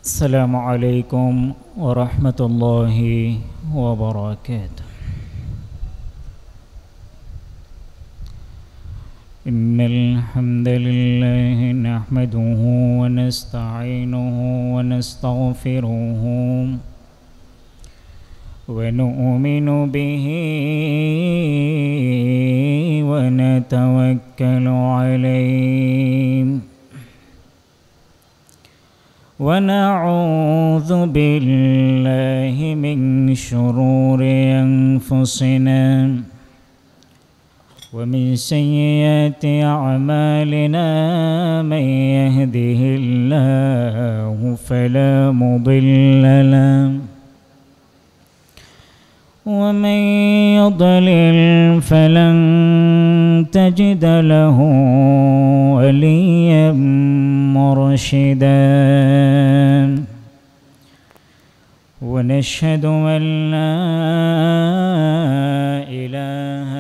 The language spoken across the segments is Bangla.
السلام عليكم ورحمة الله وبركاته. إن الحمد لله نحمده ونستعينه ونستغفره ونؤمن به ونتوكل عليه ونعوذ بالله من شرور أنفسنا ومن سيئات أعمالنا من يهده الله فلا مضل له ومن يضلل فلن تجد له وليا مرشدا ونشهد أن لا إله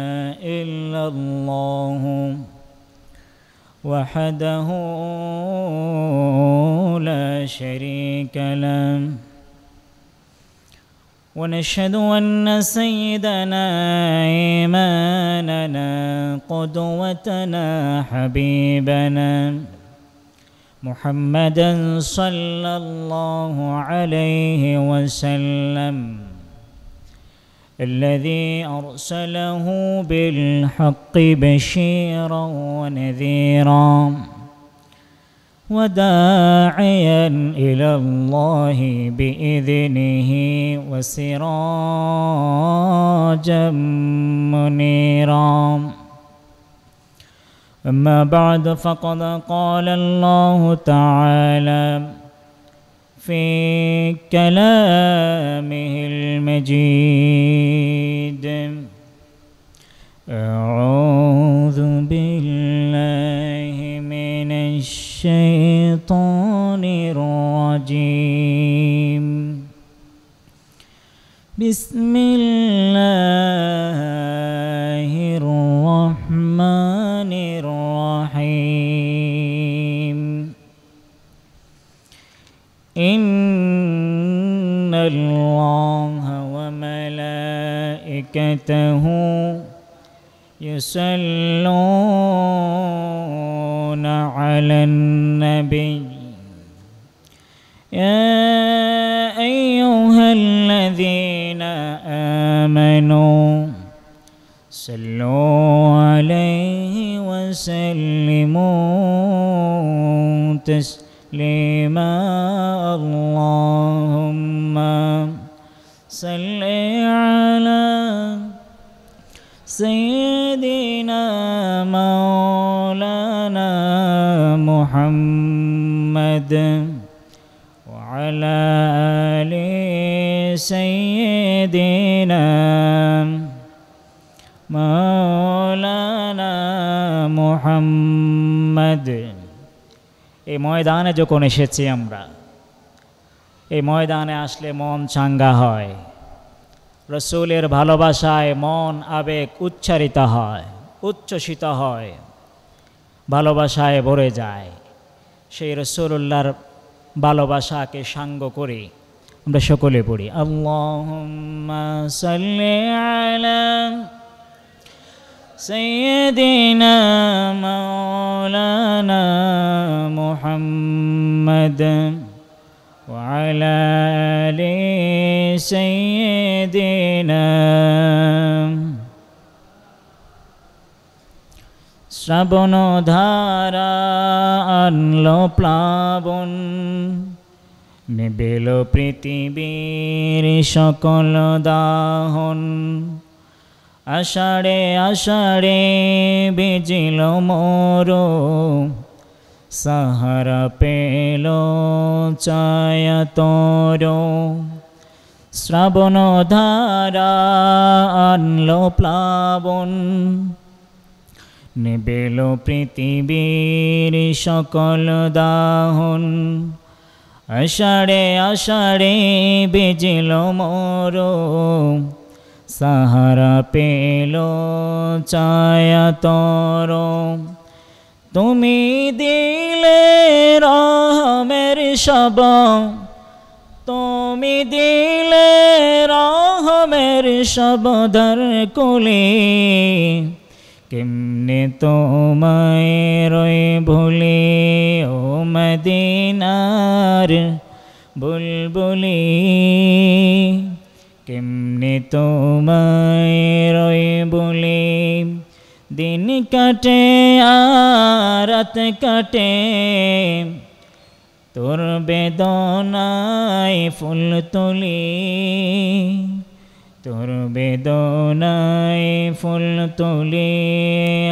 إلا الله وحده لا شريك له ونشهد أن سيدنا إمامنا قدوتنا حبيبنا محمدا صلى الله عليه وسلم الذي أرسله بالحق بشيرا ونذيرا وداعيا إلى الله بإذنه وسراجا منيرا. أما بعد فقد قال الله تعالى في كلامه المجيد: أعوذ بالله من الشيطان الرجيم. بسم الله الرحمن الرحيم. إن الله وملائكته يصلون على النبي يا أيها الذين آمنوا صلوا عليه وسلموا تسليما. اللهم صل على سيدنا مولانا محمد وعلى آل سيدنا مولانا محمد. এই ময়দানে যখন এসেছি আমরা, এই ময়দানে আসলে মন চাঙ্গা হয়, রসুলের ভালোবাসায় মন আবেগ উচ্চারিত হয়, উচ্ছ্বসিত হয়, ভালোবাসায় ভরে যায়। সেই রসুলুল্লাহর ভালোবাসাকে সাঙ্গ করে আমরা সকলে পড়ি আল্লাহুম্মা সাল্লি আলা সাইয়্যিদিনা মাওলানা মুহাম্মাদ ওয়া আলা আলি সাইয়্যিদিনা। শ্রাবণ ধারা আনলো প্লাবন, নিবেল পৃথিবীর সকল দাহন। আষাঢ়ে আষাঢ়ে বিজিল মোর, সাহারা পেল ছায়া তোর। শ্রাবণ ধারা আনলো প্লাবন, নিবেল পৃথিবীর সকল দাহন। আষাঢ়ে আষাঢ়ে বিজিল মোর, সাহারা পেল ছায়া তোর। তুমি দিলে রহমের সব, তুমি দিলে রহমের শবদর কোলে, কেমনে তোমায় রই ভুলে ও মদিনার বুলবুলি, কেমনে তোমায় রই ভুলে। দিন কাটে আর রাত কাটে, তোর বেদনায় ফুল তুলি, তোর বেদনায় ফুল তুলি।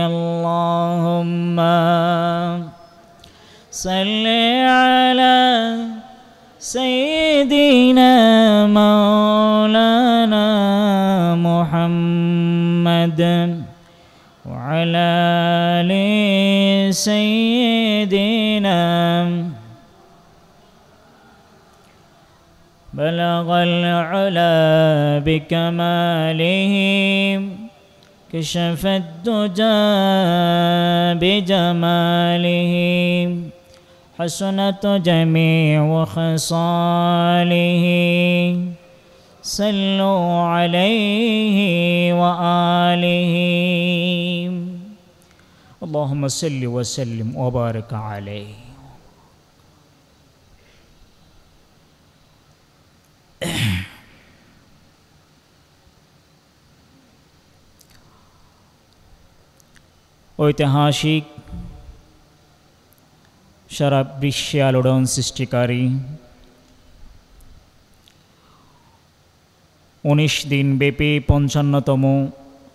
আল্লাহুম্মা সাল্লি আলা সাইয়্যিদিনা মাওলানা মুহাম্মাদ ওয়া আলা আলি সাইয়্যিদিনা। بلغ العلا بكماله، كشف الدجى بجماله، حسنت جميع خصاله، صلوا عليه وآله. اللهم صل وسلم وبارك عليه. ঐতিহাসিক সারা বিশ্বে আলোড়ন সৃষ্টিকারী 19 দিন ব্যাপী 55তম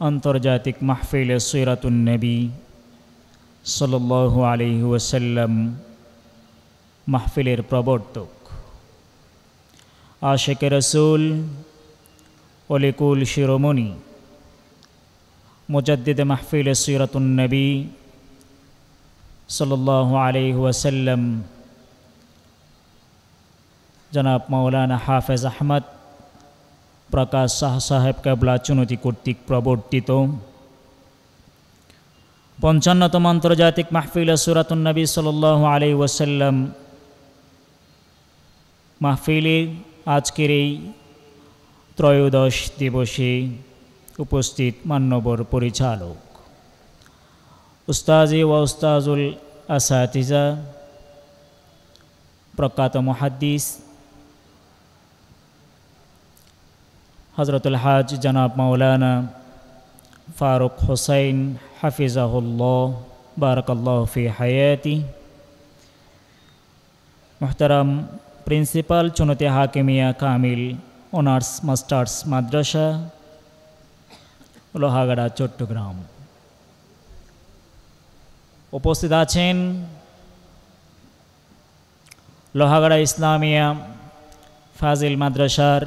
আন্তর্জাতিক মাহফিলে সিরাতুন নবী সাল্লাল্লাহু আলাইহি ওয়াসাল্লাম মাহফিলের প্রবর্তক, আশিকে রাসূল, অলিকুল শিরোমণি, মুজাদ্দিদে মাহফিলে সিরাতুন নবী সাল্লাল্লাহু আলাইহি ওয়াসাল্লাম জনাব মাওলানা হাফেজ আহমদ প্রকাশ শাহ সাহেব কেবলা চুনতি কর্তৃক প্রবর্তিত 55তম আন্তর্জাতিক মাহফিলে সিরাতুন নবী সাল্লাল্লাহু আলাইহি ওয়াসাল্লাম মাহফিলে আজকের এই ত্রয়োদশ দিবসে উপস্থিত মান্যবর পরিচালক, উস্তাজি ওয়া উস্তাজুল আসাতিজা, প্রখ্যাত মুহাদ্দিস হযরতুল হাজ জনাব মাওলানা ফারুক হুসাইন হাফিজাহুল্লাহ বারাকাল্লাহু ফি হায়াতি, মুহতারাম principal Chunati Hakimia Kamil honours masters Madrasa Lohagara Chattogram, উপস্থিত আছেন লোহাগাড়া ইসলামিয়া ফাজিল মাদ্রাসার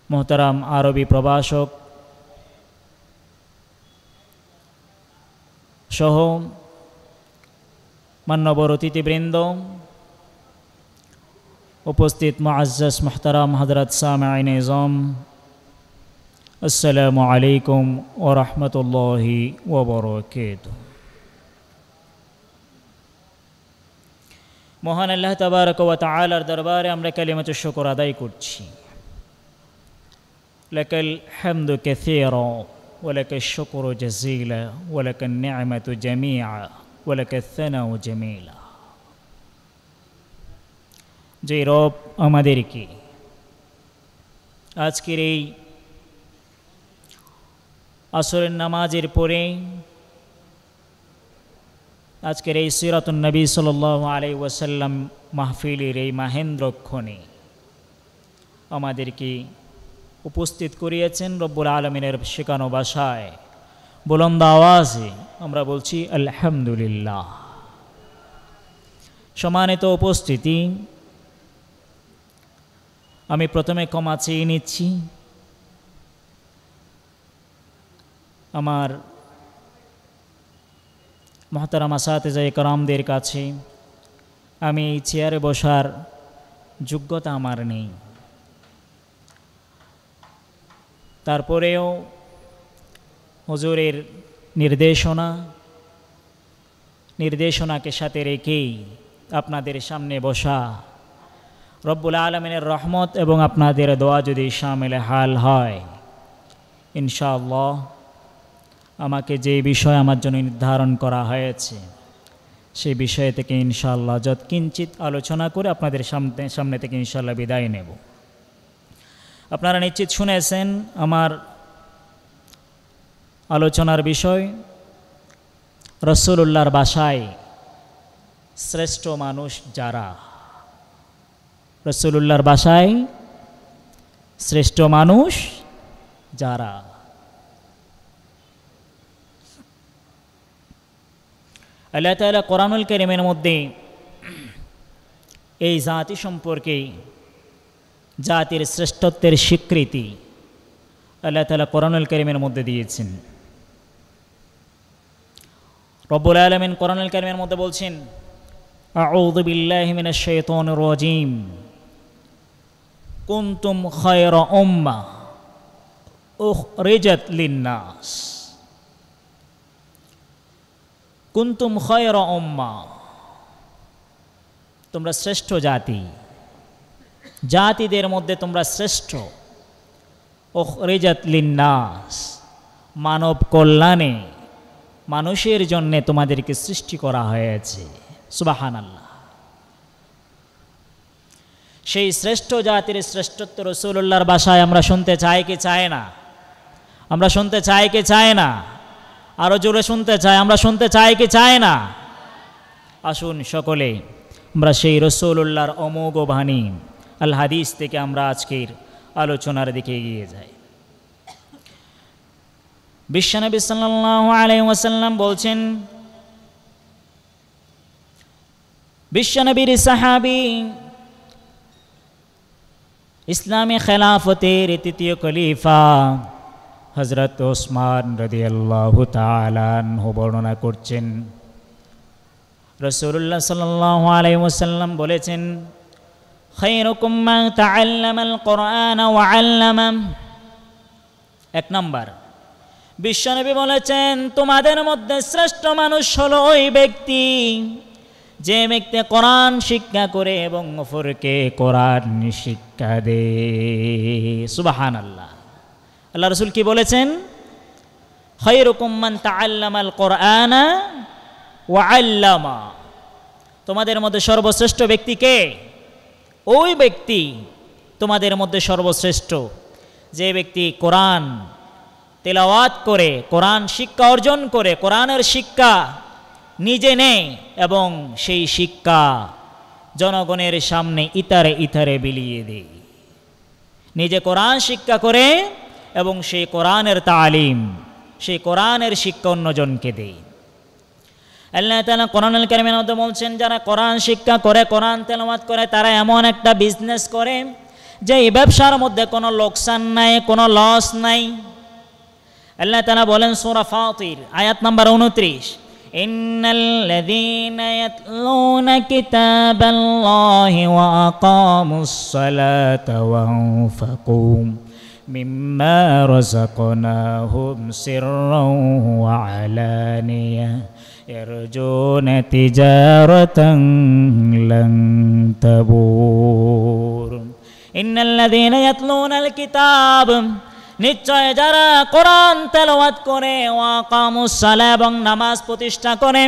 মোহতারাম আরবি প্রভাষক সহ মান্যবর অতিথিবৃন্দ, উপস্থিত মুআজ্জাজ মুহতারাম হযরত সামিঈন ইজম, আসসালামু আলাইকুম ওয়া রাহমাতুল্লাহি ওয়া বারাকাতুহু। মহান আল্লাহ তাবারক ওয়া তাআলার দরবারে আমরা কালিমাতুশ শুকর আদায় করছি। লাকাল হামদু কাসীরা ওয়া লাকাশ শুকরু জাযীলা ওয়া লাকান নি'মাতু জামিআ ওয়া লাকাস সানাউ জামিলা। যে রব আমাদেরকে আজকের এই আসরের নামাজের পরে আজকের এই সিরাতুন নবী সাল্লাল্লাহু আলাইহি ওয়াসাল্লাম মাহফিলের এই মাহেন্দ্রক্ষণে আমাদেরকে উপস্থিত করিয়েছেন, রব্বুল আলমিনের শেখানো ভাষায় বুলন্দ আওয়াজে আমরা বলছি আলহামদুলিল্লাহ। সম্মানিত উপস্থিতি, আমি প্রথমে ক্ষমা চেয়ে নিচ্ছি আমার মুহতারাম আসাতিজা ইকরামদের কাছে। আমি এই চেয়ারে বসার যোগ্যতা আমার নেই, তারপরেও হুজুরের নির্দেশনা নির্দেশনাকে সাথে রেখেই আপনাদের সামনে বসা। রব্বুল আলমিনের রহমত এবং আপনাদের দোয়া যদি শামিলে হাল হয়, ইনশাআল্লাহ আমাকে যে বিষয় আমার জন্য নির্ধারণ করা হয়েছে সেই বিষয় থেকে ইনশাআল্লাহ যৎকিঞ্চিত আলোচনা করে আপনাদের সামনে থেকে ইনশাআল্লাহ বিদায় নেব। আপনারা নিশ্চিত শুনেছেন আমার আলোচনার বিষয় রাসূলুল্লাহর বাসায় শ্রেষ্ঠ মানুষ যারা। রাসূলুল্লাহর বাসায় শ্রেষ্ঠ মানুষ যারা। আল্লাহ তাআলা কোরআনুল কারীমের মধ্যে এই জাতি সম্পর্কে, জাতির শ্রেষ্ঠত্বের স্বীকৃতি আল্লাহ তাআলা কোরআনুল কারীমের মধ্যে দিয়েছেন। রব্বুল আলামিন কোরআনুল কারীমের মধ্যে বলছেন, আউযু বিল্লাহি মিনাশ শাইতানির রাজীম, কুনতুম খায়রা উম্মাহ উখরিজাত লিন-নাস। কুনতুম খায়রা উম্মাহ, তোমরা শ্রেষ্ঠ জাতি, জাতিদের মধ্যে তোমরা শ্রেষ্ঠ। উখরিজাত লিন-নাস, মানব কল্যাণে, মানুষের জন্য তোমাদেরকে সৃষ্টি করা হয়েছে। সুবহানাল্লাহ। সেই শ্রেষ্ঠ জাতির শ্রেষ্ঠত্ব রাসূলুল্লাহর বাসায় আমরা শুনতে চাই কি চাই না? আমরা শুনতে চাই কি চাই না? আরো জোরে শুনতে চাই, আমরা শুনতে চাই কি চাই না? আসুন সকলে আমরা সেই রাসূলুল্লাহর অমোঘ বাণী আল হাদিস থেকে আমরা আজকের আলোচনার দিকে এগিয়ে যাই। বিশ্বনবী সাল্লাল্লাহু আলাইহি ওয়াসাল্লাম বলছেন, বিশ্বনবীর সাহাবী, ইসলামী খেলাফতের তৃতীয় খলিফা হযরত ওসমান রাদিয়াল্লাহু তাআলা আনহু বর্ণনা করছেন, রাসূলুল্লাহ সাল্লাল্লাহু আলাইহি ওয়াসাল্লাম বলেছেন, খায়রুকুম মান তাআল্লামাল কুরআন ওয়া আল্লামা। এক নাম্বার, বিশ্বনবী বলেছেন, তোমাদের মধ্যে শ্রেষ্ঠ মানুষ হলো ওই ব্যক্তি যে ব্যক্তি কোরআন শিক্ষা করে এবং অপরকে কোরআন শিক্ষা দেয়। সুবহানাল্লাহ। আল্লাহ রাসূল কি বলেছেন? খায়রুকুম মান তাআল্লামাল কুরআনা ওয়া আল্লামা। তোমাদের মধ্যে সর্বশ্রেষ্ঠ ব্যক্তি কে? ওই ব্যক্তি তোমাদের মধ্যে সর্বশ্রেষ্ঠ যে ব্যক্তি কোরআন তেলাওয়াত করে, কোরআন শিক্ষা অর্জন করে, কোরআনের শিক্ষা নিজে নেয় এবং সেই শিক্ষা জনগণের সামনে ইতারে ইতারে বিলিয়ে দেয়। নিজে কোরআন শিক্ষা করে এবং সেই কোরআনের তালিম, সেই কোরআনের শিক্ষা অন্যজনকে দেয়। আল্লাহ তাআলা কোরআনুল কারীমের মধ্যে বলছেন, যারা কোরআন শিক্ষা করে, কোরআন তেলাওয়াত করে, তারা এমন একটা বিজনেস করে যে এই ব্যবসার মধ্যে কোনো লোকসান নাই, কোনো লস নাই। আল্লাহ তাআলা বলেন সূরা ফাতির আয়াত নাম্বার 29, ইন্নাল্লাযীনা ইয়াতলুনা কিতাবাল্লাহি ওয়া আকামুস সালাতা ওয়া আনফাকু মিম্মা রাযাকনাহুম সিররাও ওয়া আলানিয়া ইয়ারজুনা তিজারাতান লান তাবুর। ইন্নাল্লাযীনা ইয়াতলুনাল কিতাব, নিশ্চয় যারা কোরআন তেলাওয়াত করে, ওয়া আকামুস সালাহ এবং নামাজ প্রতিষ্ঠা করে,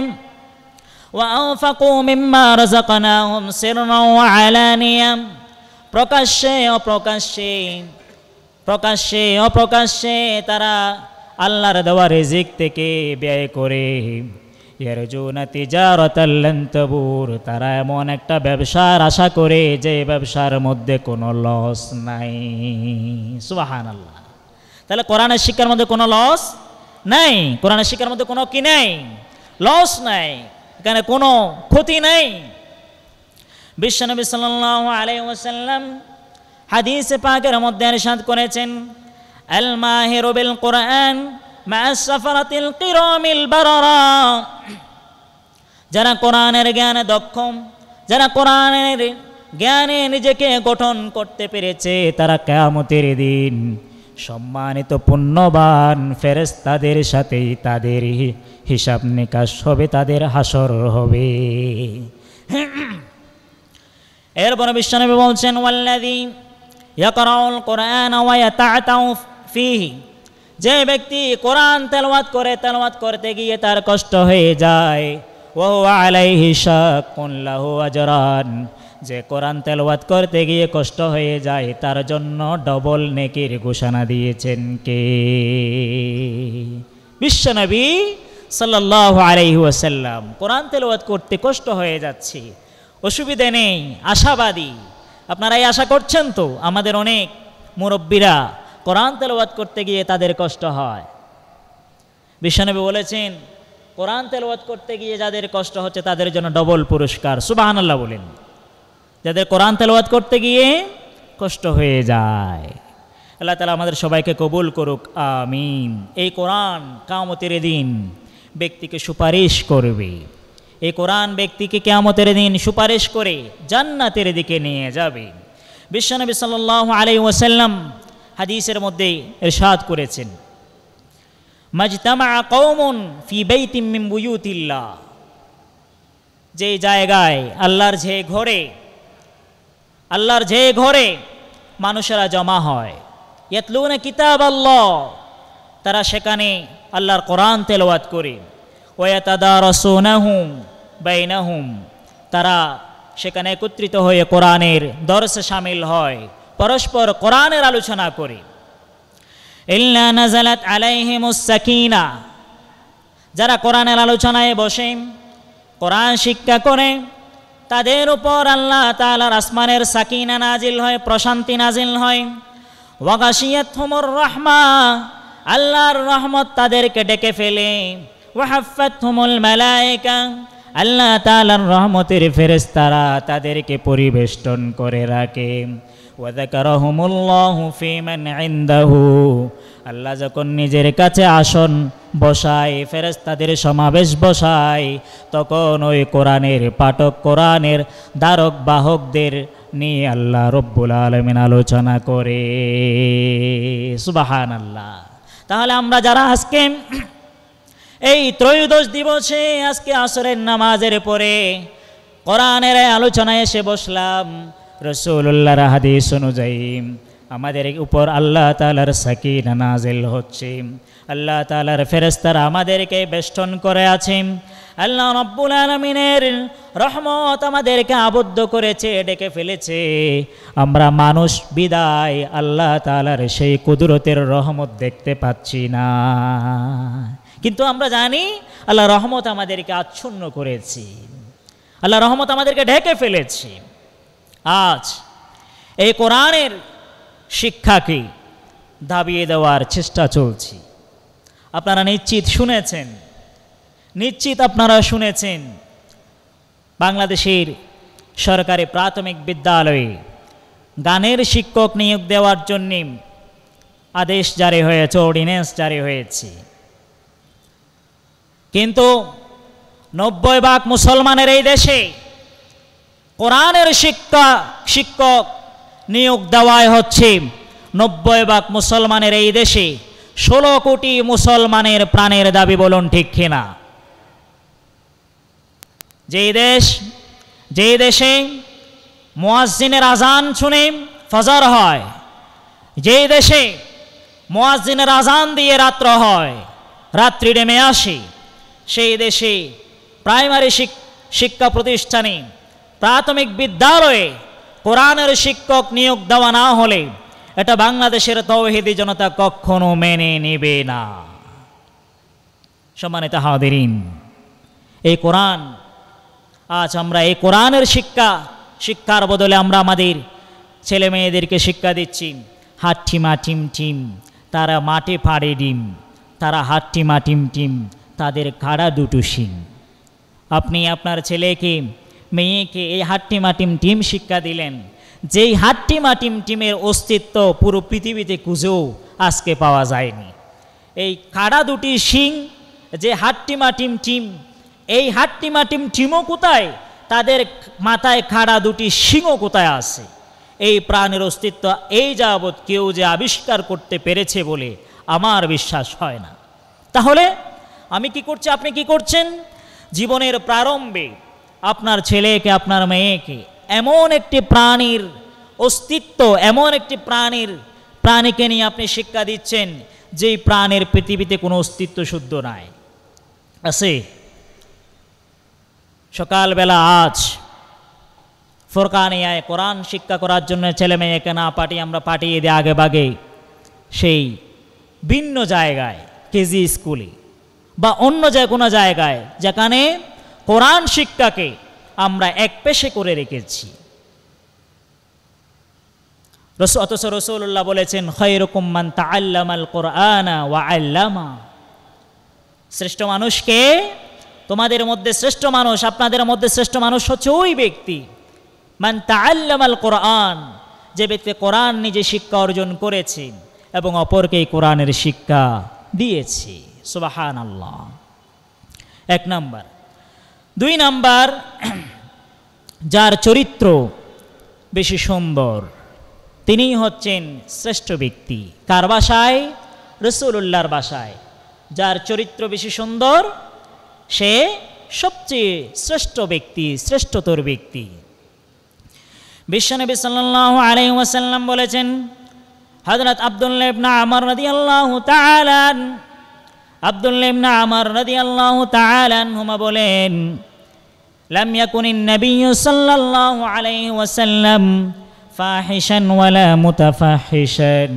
ওয়া আনফাকু মিম্মা রাযাকনাহুম সিররাও ওয়া আলানিয়া, প্রকাশ্যে অপ্রকাশ্যে, প্রকাশ্যে অপ্রকাশ্যে তারা আল্লাহর দেওয়া রিজিক থেকে ব্যয় করে। ইয়ারজুনা তিজারাতাল লান তাবুর, তারা এমন একটা ব্যবসার আশা করে যে ব্যবসার মধ্যে কোনো লস নাই। সুবহানাল্লাহ। তাহলে কোরআনের শিক্ষার মধ্যে কোনো লস নাই, কোরআনের শিক্ষার মধ্যে কোনো কি নাই? লস নাই, এখানে কোনো ক্ষতি নাই। বিশ্বনবী সাল্লাল্লাহু আলাইহি ওয়াসাল্লাম হাদিসে পাকের মধ্যে ইরশাদ করেছেন, আল মাহিরু বিল কোরআন মা'আস সাফারাতিল কিরামিল বারারা। যারা কোরআনের জ্ঞানে দক্ষ, যারা কোরআনের জ্ঞানে নিজেকে গঠন করতে পেরেছে, তারা কিয়ামতের দিন সম্মানিত পুণ্যবান ফেরেশতাদের সাথেই তাদের হিসাব নিকাশ হবে, তাদের হাসর হবে। এরপরে বিশ্বনবী বলছেন ওয়াল্লাযী ইয়াকরাউল কুরআন ওয়া ইয়াতাআতাউ ফীহি, যে ব্যক্তি কোরআন তেলাওয়াত করতে গিয়ে তার কষ্ট হয়ে যায়, ওয়া হুয়া আলাইহি শাক্কুন লাহু আজরান, যে কোরআন তেলাওয়াত করতে গিয়ে কষ্ট হয়ে যায় তার জন্য ডবল নেকির ঘোষণা দিয়েছেন কে? বিশ্বনবী সাল্লাল্লাহু আলাইহি ওয়াসাল্লাম। কোরআন তেলাওয়াত করতে কষ্ট হয়ে যাচ্ছে, অসুবিধে নেই, আশাবাদী। আপনারা এই আশা করছেন তো? আমাদের অনেক মুরব্বীরা কোরআন তেলাওয়াত করতে গিয়ে তাদের কষ্ট হয়। বিশ্বনবী বলেছেন কোরআন তেলাওয়াত করতে গিয়ে যাদের কষ্ট হচ্ছে তাদের জন্য ডবল পুরস্কার। সুবহানাল্লাহ বলেন। যাদের কোরআন তেলাওয়াত করতে গিয়ে কষ্ট হয়ে যায়, আল্লাহ তাআলা আমাদের সবাইকে কবুল করুক, আমিন। এই কোরআন কিয়ামতের দিন ব্যক্তিকে সুপারিশ করবে। এই কোরআন ব্যক্তিকে কিয়ামতের দিন সুপারিশ করে জান্নাতের দিকে নিয়ে যাবে। বিশ্বনবী সাল্লাল্লাহু আলাইহি ওয়াসাল্লাম হাদিসের মধ্যে ইরশাদ করেছেন, মাজতামা কওমুন ফি বাইতিম মিন বুয়ুতিল্লাহ, যে জায়গায় আল্লাহর যে ঘরে মানুষেরা জমা হয়, ইয়াতলুনা কিতাবাল্লাহ, তারা সেখানে আল্লাহর কোরআন তেলাওয়াত করে, ওয়া ইয়াতাদারাসুনাহু বাইনাহুম, তারা সেখানে একত্রিত হয়ে কোরআনের দর্শে শামিল হয়, পরস্পর কোরআনের আলোচনা করে। ইল্লা নাযালাত আলাইহিমুস সাকিনা, যারা কোরআনের আলোচনায় বসে কোরআন শিক্ষা করে তাদের উপর আল্লাহ তাআলার আসমানের সাকিনা নাজিল হয়, প্রশান্তি নাজিল হয়। ওয়া গাশিয়াতহুমুর রাহমা, আল্লাহর রহমত তাদেরকে ডেকে ফেলে। ওয়া হাফফাতহুমুল মালায়েকা, আল্লাহ তাআলার রহমতের ফেরেশতারা তাদেরকে পরিবেষ্টন করে রাখে। ওয়া যাকারাহুমুল্লাহু ফীমান ইনদাহু, আল্লাহ যখন নিজের কাছে আসন বসায়, ফেরেশতাদের সমাবেশ বসায়, তখন ওই কোরআনের পাঠক, কোরআনের ধারক বাহকদের নিয়ে আল্লাহ রব্বুল আলামিন আলোচনা করে। সুবহানাল্লাহ। তাহলে আমরা যারা আজকে এই ত্রয়োদশ দিবসে আজকে আসরের নামাজের পরে কোরআনের আলোচনায় এসে বসলাম, রাসূলুল্লাহর হাদিস অনুযায়ী আমাদের উপর আল্লাহ তাআলার সাকিনা নাজিল হচ্ছে, আল্লাহ তাআলার ফেরেশতারা আমাদেরকে বেষ্টন করে আছেন, আল্লাহ রাব্বুল আলামিনের রহমত আমাদেরকে আবদ্ধ করেছে, ডেকে ফেলেছে। আমরা মানুষ বিদায় আল্লাহ তাআলার সেই কুদরতের রহমত দেখতে পাচ্ছি না, কিন্তু আমরা জানি আল্লাহ রহমত আমাদেরকে আচ্ছন্ন করেছে, আল্লাহ রহমত আমাদেরকে ঢেকে ফেলেছে। আজ এই কোরআনের শিক্ষাকে দাবিয়ে দেওয়ার চেষ্টা চলছে। আপনারা নিশ্চিত আপনারা শুনেছেন বাংলাদেশের সরকারি প্রাথমিক বিদ্যালয়ে গানের শিক্ষক নিয়োগ দেওয়ার জন্য আদেশ জারি হয়েছে, অর্ডিন্যান্স জারি হয়েছে। কিন্তু 90% মুসলমানের এই দেশে কোরআনের শিক্ষক নিয়োগ দেওয়াই হচ্ছে 90% মুসলমানের এই দেশে 16 কোটি মুসলমানের প্রাণের দাবি, বলুন ঠিক কিনা? যে দেশে মুয়াজ্জিনের আজান শুনে ফজর হয়, যে দেশে মুয়াজ্জিনের আজান দিয়ে রাত্র হয়, রাত্রি নেমে আসে, সেই দেশে প্রাইমারি শিক্ষা প্রতিষ্ঠানে, প্রাথমিক বিদ্যালয়ে কোরআনের শিক্ষক নিয়োগ দেওয়া না হলে এটা বাংলাদেশের তাওহীদি জনতা কখনো মেনে নেবে না। সম্মানিত হাজিরিন, এই কোরআন, আজ আমরা এই কোরআনের শিক্ষার বদলে আমরা আমাদের ছেলে মেয়েদেরকে শিক্ষা দিচ্ছি হাট্টিমা টিম টিম, তারা মাঠে ফাড়ে ডিম, তারা হাট্টিমা টিম টিম, তাদের খাড়া দুটো শিং। আপনি আপনার ছেলেকে মেয়েকে এই হাট্টিমা টিম টিম শিক্ষা দিলেন, যেই হাট্টিমা টিম টিমের অস্তিত্ব পুরো পৃথিবীতে খুঁজেও আজকে পাওয়া যায়নি। এই খাড়া দুটি শিং যে হাট্টিমা টিম টিম, এই হাট্টিমা টিম টিমও কোথায়, তাদের মাথায় খাড়া দুটি শিংও কোথায় আছে? এই প্রাণের অস্তিত্ব এই যাবৎ কেউ যে আবিষ্কার করতে পেরেছে বলে আমার বিশ্বাস হয় না। তাহলে আমি কি করছি, আপনি কি করছেন? জীবনের প্রারম্ভে আপনার ছেলেকে, আপনার মেয়েকে এমন একটি প্রাণীর অস্তিত্ব, এমন একটি প্রাণীকে নিয়ে আপনি শিক্ষা দিচ্ছেন যেই প্রাণের পৃথিবীতে কোনো অস্তিত্ব শুদ্ধ নাই। আছে সকালবেলা আজ ফোরকানিয়ায় কোরআন শিক্ষা করার জন্য ছেলে মেয়েকে না পাঠিয়ে আমরা পাঠিয়ে দিই আগে ভাগে সেই ভিন্ন জায়গায়, কেজি স্কুলে বা অন্য কোনো জায়গায়, যেখানে কোরআন শিক্ষাকে আমরা এক পেশে করে রেখেছি। অথচ রাসূলুল্লাহ বলেছেন, খায়রুকুম মান তাআল্লামাল কুরআনা ওয়া আল্লামা। শ্রেষ্ঠ মানুষকে, তোমাদের মধ্যে শ্রেষ্ঠ মানুষ, আপনাদের মধ্যে শ্রেষ্ঠ মানুষ হচ্ছে ওই ব্যক্তি মান তাআল্লামাল কুরআন, যে ব্যক্তি কোরআন নিজে শিক্ষা অর্জন করেছে এবং অপরকে কোরআনের শিক্ষা দিয়েছে। সুবহানাল্লাহ। এক নাম্বার। দুই নাম্বার, যার চরিত্র বেশি সুন্দর তিনিই হচ্ছেন শ্রেষ্ঠ ব্যক্তি। কার ভাষায়? রাসূলুল্লাহর ভাষায়। যার চরিত্র বেশি সুন্দর সে সবচেয়ে শ্রেষ্ঠ ব্যক্তি, শ্রেষ্ঠতর ব্যক্তি। বিশ্বনবী সাল্লাল্লাহু আলাইহি ওয়াসাল্লাম বলেছেন, হযরত আব্দুল্লাহ ইবনে আমর রাদিয়াল্লাহু তাআলা রাদিয়াল্লাহু তাআলা আনহুমা বলেন, লাম ইয়াকুনিন নাবিয়্যু সাল্লাল্লাহু আলাইহি ওয়াসাল্লাম ফাহিশান ওয়ালা মুতাফাহিশান।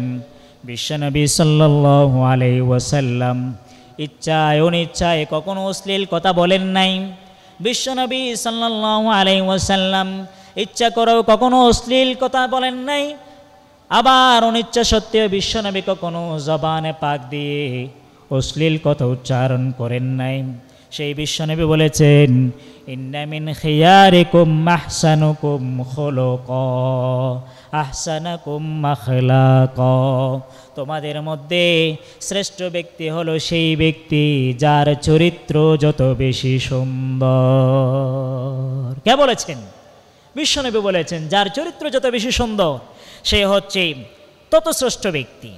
বিশ্বনবী সাল্লাল্লাহু আলাইহি ওয়াসাল্লাম ইচ্ছায় অনিচ্ছায় কখনো অশ্লীল কথা বলেন নাই। বিশ্বনবী সাল্লাল্লাহু আলাইহি ওয়াসাল্লাম ইচ্ছা করেও কখনো অশ্লীল কথা বলেন নাই, আবার অনিচ্ছা সত্ত্বেও বিশ্বনবী কখনো জবানে পাক দিয়ে অশ্লীল কথা উচ্চারণ করেন নাই। সেই বিশ্বনবী বলেছেন, ইন্না মিন খিয়ারিকুম আহসানুকুম খুলুকা আহসানুকুম আখলাকা। তোমাদের মধ্যে শ্রেষ্ঠ ব্যক্তি হলো সেই ব্যক্তি যার চরিত্র যত বেশি সুন্দর। কে বলেছেন? বিশ্বনবী বলেছেন, যার চরিত্র যত বেশি সুন্দর সে হচ্ছে তত শ্রেষ্ঠ ব্যক্তি।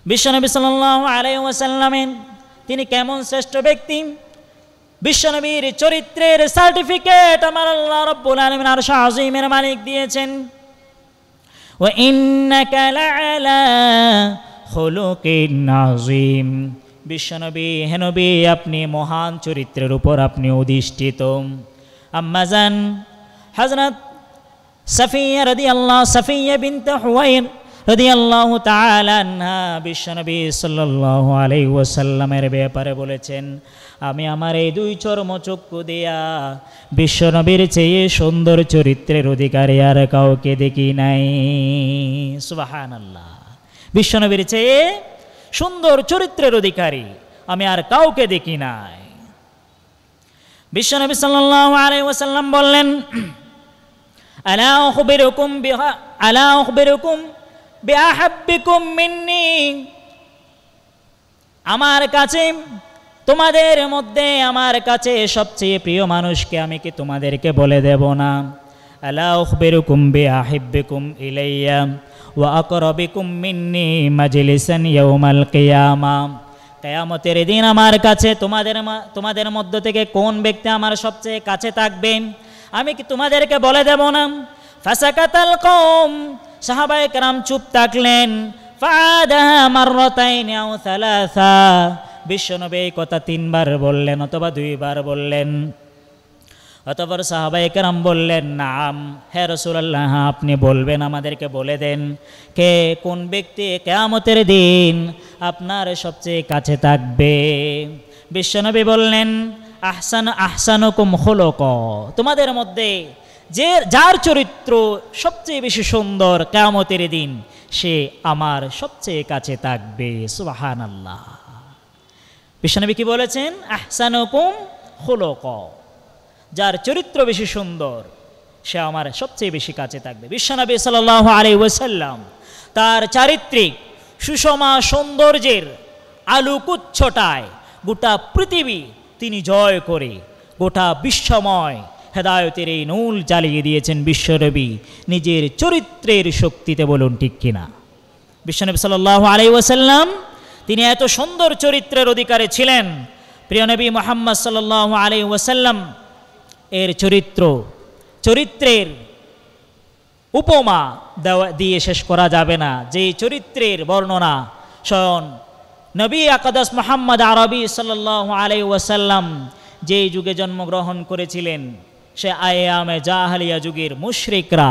বিশ্বনবী সাল্লাল্লাহু আলাইহি ওয়াসাল্লামের তিনি কেমন শ্রেষ্ঠ ব্যক্তি? বিশ্বনবীর চরিত্রের সার্টিফিকেট আমার আল্লাহ রাব্বুল আলামিন আরশ আযীমের মালিক দিয়েছেন। ওয়া ইন্নাকা লাআলা খুলুকিন আযীম। বিশ্বনবী, হে নবী, আপনি মহান চরিত্রের উপর আপনি অধিষ্ঠিত। আম্মাজান হযরত সাফিয়া বিনতে হুয়াইর রাদিয়াল্লাহু তাআলা আনহা বিশ্বনবী সাল্লাল্লাহু আলাইহি ওয়াসাল্লামের ব্যাপারে বলেছেন, আমি আমার এই দুই চর্মচক্ষু দিয়া বিশ্বনবীর চেয়ে সুন্দর চরিত্রের অধিকারী আর কাউকে দেখি নাই। সুবহানাল্লাহ। বিশ্বনবীর চেয়ে সুন্দর চরিত্রের অধিকারী আমি আর কাউকে দেখি নাই। বিশ্বনবী সাল্লাল্লাহু আলাইহি ওয়াসাল্লাম বললেন, আলা উখবিরুকুম বিআহাব্বিকুম মিন্নি। আমার কাছে, তোমাদের মধ্যে আমার কাছে সবচেয়ে প্রিয় মানুষকে আমি কি তোমাদেরকে বলে দেব না? আলা উখবিরুকুম বিআহিব্বিকুম ইলাইয়া ওয়া আকরাবিকুম মিন্নি মাজলিসান ইয়াউমাল কিয়ামা। কিয়ামতের দিন আমার কাছে তোমাদের মধ্য থেকে কোন ব্যক্তি আমার সবচেয়ে কাছে থাকবে আমি কি তোমাদেরকে বলে দেব না? ফাসাকাতাল কওম, সাহাবায়ে কেরাম চুপ থাকলেন। ফাআদাহা মাররাতাইন আও সালাসা। বিশ্বনবী এই কথা 3 বার বললেন অথবা 2 বার বললেন। অতঃপর সাহাবায়ে কেরাম বললেন, নাম, হে রাসূলুল্লাহ, আপনি বলবেন, আমাদেরকে বলে দেন কে কোন ব্যক্তি কিয়ামতের দিন আপনার সবচেয়ে কাছে থাকবে। বিশ্বনবী বললেন, আহসানুকুম খুলুকা। তোমাদের মধ্যে যার চরিত্র সবচেয়ে বেশি সুন্দর কিয়ামতের দিন সে আমার সবচেয়ে কাছে থাকবে। সুবহানাল্লাহ। বিশ্বনবী কি বলেছেন? আহসানুকুম খুলুকা। যার চরিত্র বেশি সুন্দর সে আমার সবচেয়ে বেশি কাছে থাকবে। বিশ্বনবী সাল্লাল্লাহু আলাইহি ওয়াসাল্লাম তার চারিত্রিক সুষমা সৌন্দর্যের আলোকচ্ছটায় গোটা পৃথিবী তিনি জয় করে গোটা বিশ্বময় হেদায়েতের এই নূল জ্বালিয়ে দিয়েছেন বিশ্বনবী নিজের চরিত্রের শক্তিতে, বলুন ঠিক কিনা? বিশ্বনবী সাল্লাল্লাহু আলাইহি ওয়াসাল্লাম তিনি এত সুন্দর চরিত্রের অধিকারী ছিলেন। প্রিয় নবী মুহাম্মদ সাল্লাল্লাহু আলাইহি ওয়াসাল্লাম এর চরিত্রের উপমা দিয়ে শেষ করা যাবে না। যে চরিত্রের বর্ণনা স্বয়ং নবী আকদাস মুহাম্মদ আরবি সাল্লাল্লাহু আলাইহি ওয়াসাল্লাম যে যুগে জন্মগ্রহণ করেছিলেন, সে আয়ামে জাহালিয়া যুগের মুশরিকরা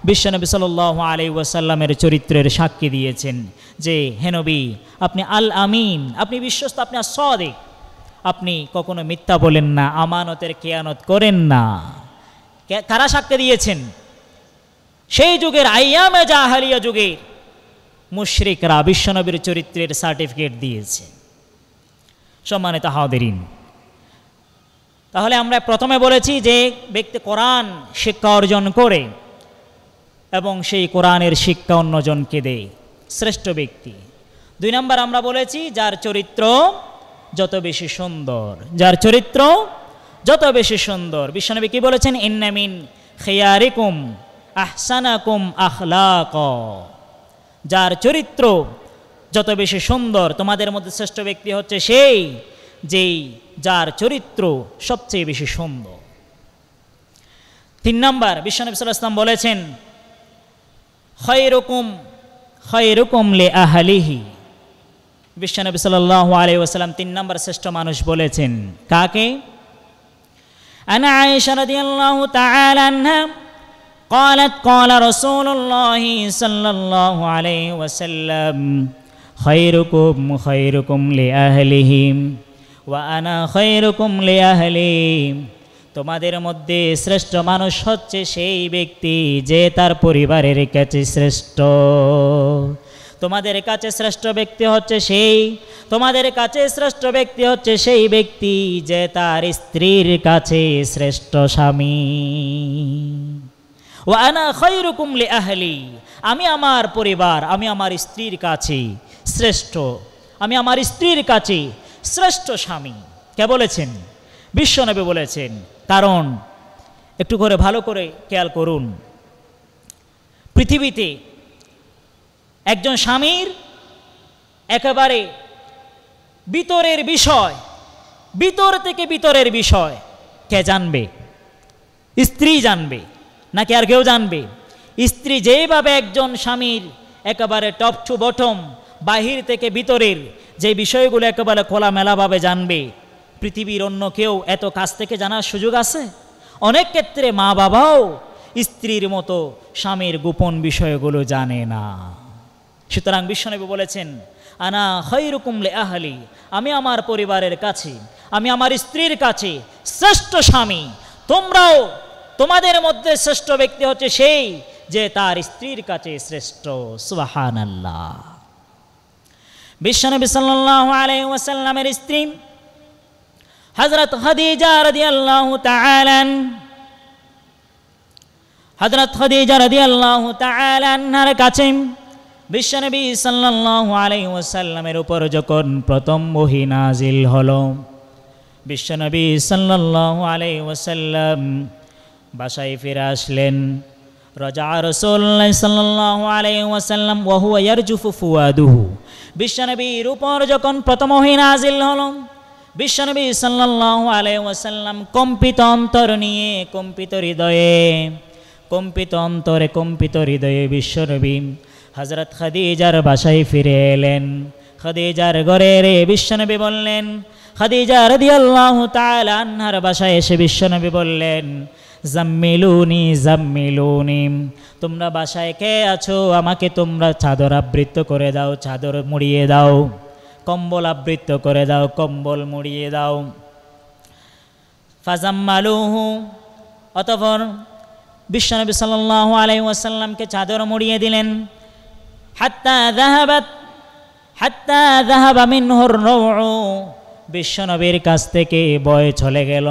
বিশ্বনবী সাল্লাল্লাহু আলাইহি ওয়াসাল্লামের চরিত্রের সাক্ষী দিয়েছেন যে, হে নবী, আপনি আল আমিন, আপনি বিশ্বস্ত, আপনি সাদিক, আপনি কখনো মিথ্যা বলেন না, আমানতের খেয়ানত করেন না। কারা সাক্ষ্য দিয়েছেন? সেই যুগের আইয়ামে জাহালিয়া যুগের মুশরিকরা বিশ্বনবীর চরিত্রের সার্টিফিকেট দিয়েছে। সম্মানিত হাজিরিন, তাহলে আমরা প্রথমে বলেছি যে ব্যক্তি কোরআন শিক্ষা অর্জন করে এবং সেই কোরআনের শিক্ষা অন্যজনকে দেয়, শ্রেষ্ঠ ব্যক্তি। 2 নম্বর আমরা বলেছি যার চরিত্র যত বেশি সুন্দর, যার চরিত্র যত বেশি সুন্দর। বিশ্বনবী কি বলেছেন? ইন্না মিন খিয়ারিকুম আহসানাকুম আখলাকা। যার চরিত্র যত বেশি সুন্দর, তোমাদের মধ্যে শ্রেষ্ঠ ব্যক্তি হচ্ছে সেই যার চরিত্র সবচেয়ে বেশি সুন্দর। 3 নম্বর বিশ্বনবী সাল্লাল্লাহু আলাইহি ওয়াসাল্লাম বলেছেন খায়রুকুম লিআহলিহি। বিশ্বনবী সাল্লাল্লাহু আলাইহি ওয়াসাল্লাম 3 নম্বর শ্রেষ্ঠ মানুষ বলেছেন কাকে? আনা আয়েশা রাদিয়াল্লাহু তাআলা আনহা قالت قال رسول الله صلى الله عليه وسلم خيركم لأهله وأنا خيركم لأهلي। তোমাদের মধ্যে শ্রেষ্ঠ মানুষ হচ্ছে সেই ব্যক্তি যে তার পরিবারের কাছে শ্রেষ্ঠ। তোমাদের কাছে শ্রেষ্ঠ ব্যক্তি হচ্ছে সেই ব্যক্তি যে তার স্ত্রীর কাছে শ্রেষ্ঠ স্বামী। ওয়া আনা খায়রুকুম লিআহলি, আমি আমার পরিবার, আমি আমার স্ত্রীর কাছে শ্রেষ্ঠ, আমি আমার স্ত্রীর কাছে শ্রেষ্ঠ স্বামী। কে বলেছেন? বিশ্বনবী বলেছেন। কারণ একটু করে ভালো করে খেয়াল করুন, পৃথিবীতে একজন স্বামীর একেবারে ভিতরের বিষয়, ভিতর থেকে ভিতরের বিষয় কে জানবে? স্ত্রী জানবে নাকি আর কেউ জানবে? স্ত্রী যেভাবে একজন স্বামীর একেবারে টপ টু বটম, বাহির থেকে ভিতরের যে বিষয়গুলো একেবারে খোলামেলাভাবে জানবে, পৃথিবীর অন্য কেউ এত কাছ থেকে জানার সুযোগ আছে? অনেক ক্ষেত্রে মা বাবাও স্ত্রীর মতো স্বামীর গোপন বিষয়গুলো জানে না। সুতরাং বিশ্বনবী বলেছেন আনা খায়রুকুম লিআহলি, আমি আমার পরিবারের কাছে, আমি আমার স্ত্রীর কাছে শ্রেষ্ঠ স্বামী। তোমরাও, তোমাদের মধ্যে শ্রেষ্ঠ ব্যক্তি হচ্ছে সেই যে তার স্ত্রীর কাছে শ্রেষ্ঠ। সুবহানাল্লাহ। বিশ্বনবী সাল্লাল্লাহু আলাইহি ওয়াসাল্লামের স্ত্রী হযরত খাদিজা রাদিয়াল্লাহু তাআলা আনহার কাছে বিশ্বনবী সাল্লাল্লাহু আলাইহি ওয়াসাল্লামের উপর যখন প্রথম ওহী নাজিল হলো, বিশ্বনবী সাল্লাল্লাহু আলাইহি ওয়াসাল্লাম বাসায় ফিরে আসলেন। রাজা রাসূলুল্লাহ সাল্লাল্লাহু আলাইহি ওয়াসাল্লাম ওয়া হুয়া ইয়ারজুফু ফুয়াদুহু। বিশ্বনবীর উপর যখন প্রথম ওহী নাজিল হলো, বিশ্বনবী সাল্লাল্লাহু আলাইহি ওয়াসাল্লাম কম্পিত অন্তর নিয়ে, কম্পিত হৃদয়ে বিশ্বনবী হযরত খাদিজার বাসায় ফিরে এলেন। খাদিজার ঘরে বিশ্বনবী বললেন, খাদিজা রাদিয়াল্লাহু তাআলা আনহার বাসায় এসে বিশ্বনবী বললেন, জাম্মিলুনি, তোমরা বাসায় কে আছো? আমাকে তোমরা চাদর আবৃত করে দাও, চাদর মুড়িয়ে দাও, কম্বল আবৃত করে দাও, কম্বল মুড়িয়ে দাও। ফাজাম্মালুহু, অতঃপর বিশ্বনবী সাল্লাল্লাহু আলাইহি ওয়াসাল্লামকে চাদর মুড়িয়ে দিলেন। হাত্তা যাহাবা মিনহুর রুউ, বিশ্বনবীর কাছ থেকে ভয় চলে গেল।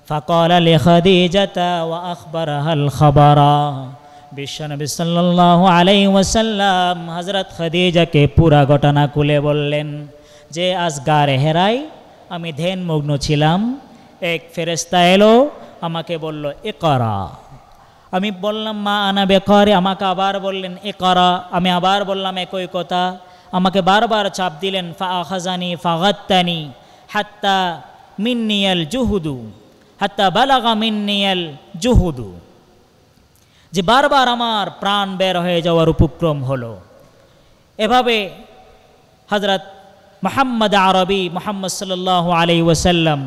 ফাকালা লিখাদিজাতা ওয়া আখবারাহাল খাবারা, বিশ্বনবী সাল্লাল্লাহু আলাইহি ওয়াসাল্লাম হযরত খাদিজাকে পুরা ঘটনা খুলে বললেন যে আজ গারে হেরাই আমি ধ্যানমগ্ন ছিলাম, এক ফেরেশতা এলো আমাকে বলল ইকরা। আমি বললাম মা আনা বেকারে, আমাকে আবার বললেন ইকরা। আমি আবার বললাম একই কথা, আমাকে বারবার চাপ দিলেন। ফা আখাজানি ফাগাত্তানি হাত্তা মিন্নিয়াল জুহুদু, হাত্তা বালাগা মিন্নিয়াল জুহুদু, যে বারবার আমার প্রাণ বের হয়ে যাওয়ার উপক্রম হলো। এভাবে হযরত মুহাম্মদ আরবি মুহাম্মদ সাল্লাল্লাহু আলাইহি ওয়াসাল্লাম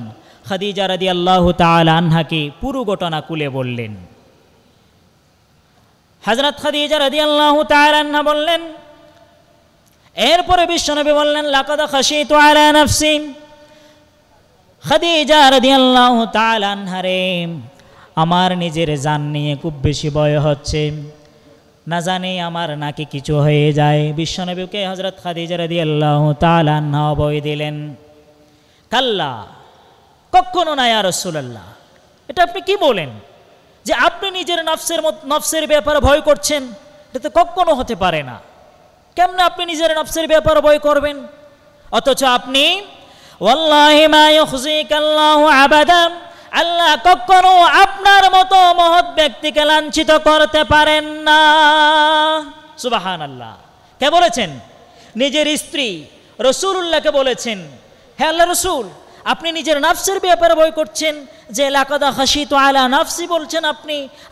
খাদিজা রাদিয়াল্লাহু তাআলা আনহাকে পুরো ঘটনা খুলে বললেন। হযরত খাদিজা রাদিয়াল্লাহু তাআলা আনহা বললেন, এরপরে বিশ্বনবী বললেন লাকাদ খাশিতু আলা নাফসি। খাদিজা রাদিয়াল্লাহু তাআলা আনহা রে, আমার নিজের জান নিয়ে খুব বেশি ভয় হচ্ছে, না জানি আমার নাকি কিছু হয়ে যায়। বিশ্বনবীকে হযরত খাদিজা রাদিয়াল্লাহু তাআলা আনহা ভয় দিলেন। কাল্লা, কখনো না ইয়া রাসূলুল্লাহ, এটা আপনি কি বলেন যে আপনি নিজের নফসের ব্যাপারে ভয় করছেন? এটা তো কখনো হতে পারে না। কেমনে আপনি নিজের নফসের ব্যাপারে ভয় করবেন? অথচ আপনি ওয়াল্লাহি মা ইউখজিকাল্লাহু আবাদা, আল্লাহ কখনো আপনার মতো মহৎ ব্যক্তিকে লাঞ্ছিত করতে পারেন না। সুবহানাল্লাহ। কে বলেছেন? নিজের স্ত্রী রাসূলুল্লাহকে বলেছেন, হে আল্লাহ রাসূল, আপনি নিজের নফসের ব্যাপারে ভয় করছেন, যে লাকাদ খাশিতু আলা নাফসি বলছেন,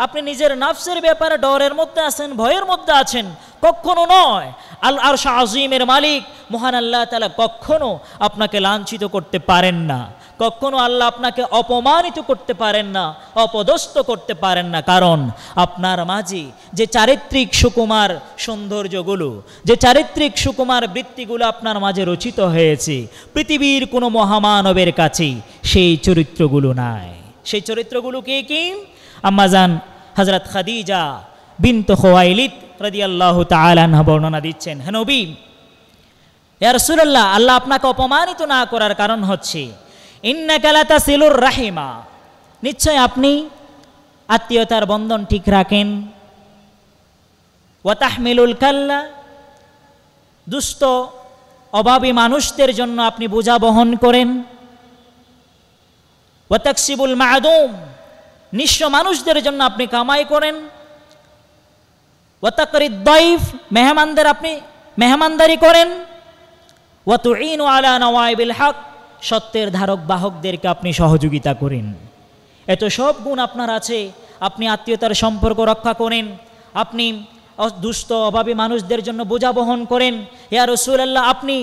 আপনি নিজের নফসের ব্যাপারে ডরের মধ্যে আছেন, ভয়ের মধ্যে আছেন। কখনো নয়। আল আরশ আজিমের মালিক মহান আল্লাহ তাআলা কখনো আপনাকে লাঞ্ছিত করতে পারেন না, কখনো আল্লাহ আপনাকে অপমানিত করতে পারেন না, অপদস্থ করতে পারেন না। কারণ আপনার মাঝে যে চারিত্রিক সুকুমার সৌন্দর্যগুলো, যে চারিত্রিক সুকুমার বৃত্তিগুলো আপনার মাঝে রচিত হয়েছে, পৃথিবীর কোনো মহামানবের কাছে সেই চরিত্রগুলো নাই। সেই চরিত্রগুলো কি? আম্মাজান হযরত খাদিজা বিনত খুয়াইলিদ রাদিয়াল্লাহু তাআলা আনহা বর্ণনা দিচ্ছেন, হে নবী, ইয়া রাসূলুল্লাহ, আল্লাহ আপনাকে অপমানিত না করার কারণ হচ্ছে ইন্নাকা লাতাসিলুর রাহিমা, নিশ্চয় আপনি আত্মীয়তার বন্ধন ঠিক রাখেন। ওয়া তাহমিলুল কাল্লা, দুস্থ অভাবী মানুষদের জন্য আপনি বোঝা বহন করেন। ওয়া তাকসিবুল মা'দুম, নিঃস্ব মানুষদের জন্য আপনি কামাই করেন। ওয়া তাকরিদ দাইফ, মেহমানদের আপনি মেহমানদারি করেন। ওয়া তুঈনু আলা নওয়াইবিল হক, সত্যের ধারক বাহকদেরকে আপনি সহযোগিতা করেন। এত সব গুণ আপনার আছে। আপনি আত্মীয়তার সম্পর্ক রক্ষা করেন, আপনি দুস্থ অভাবী মানুষদের জন্য বোঝা বহন করেন। ইয়া রাসূলুল্লাহ, আপনি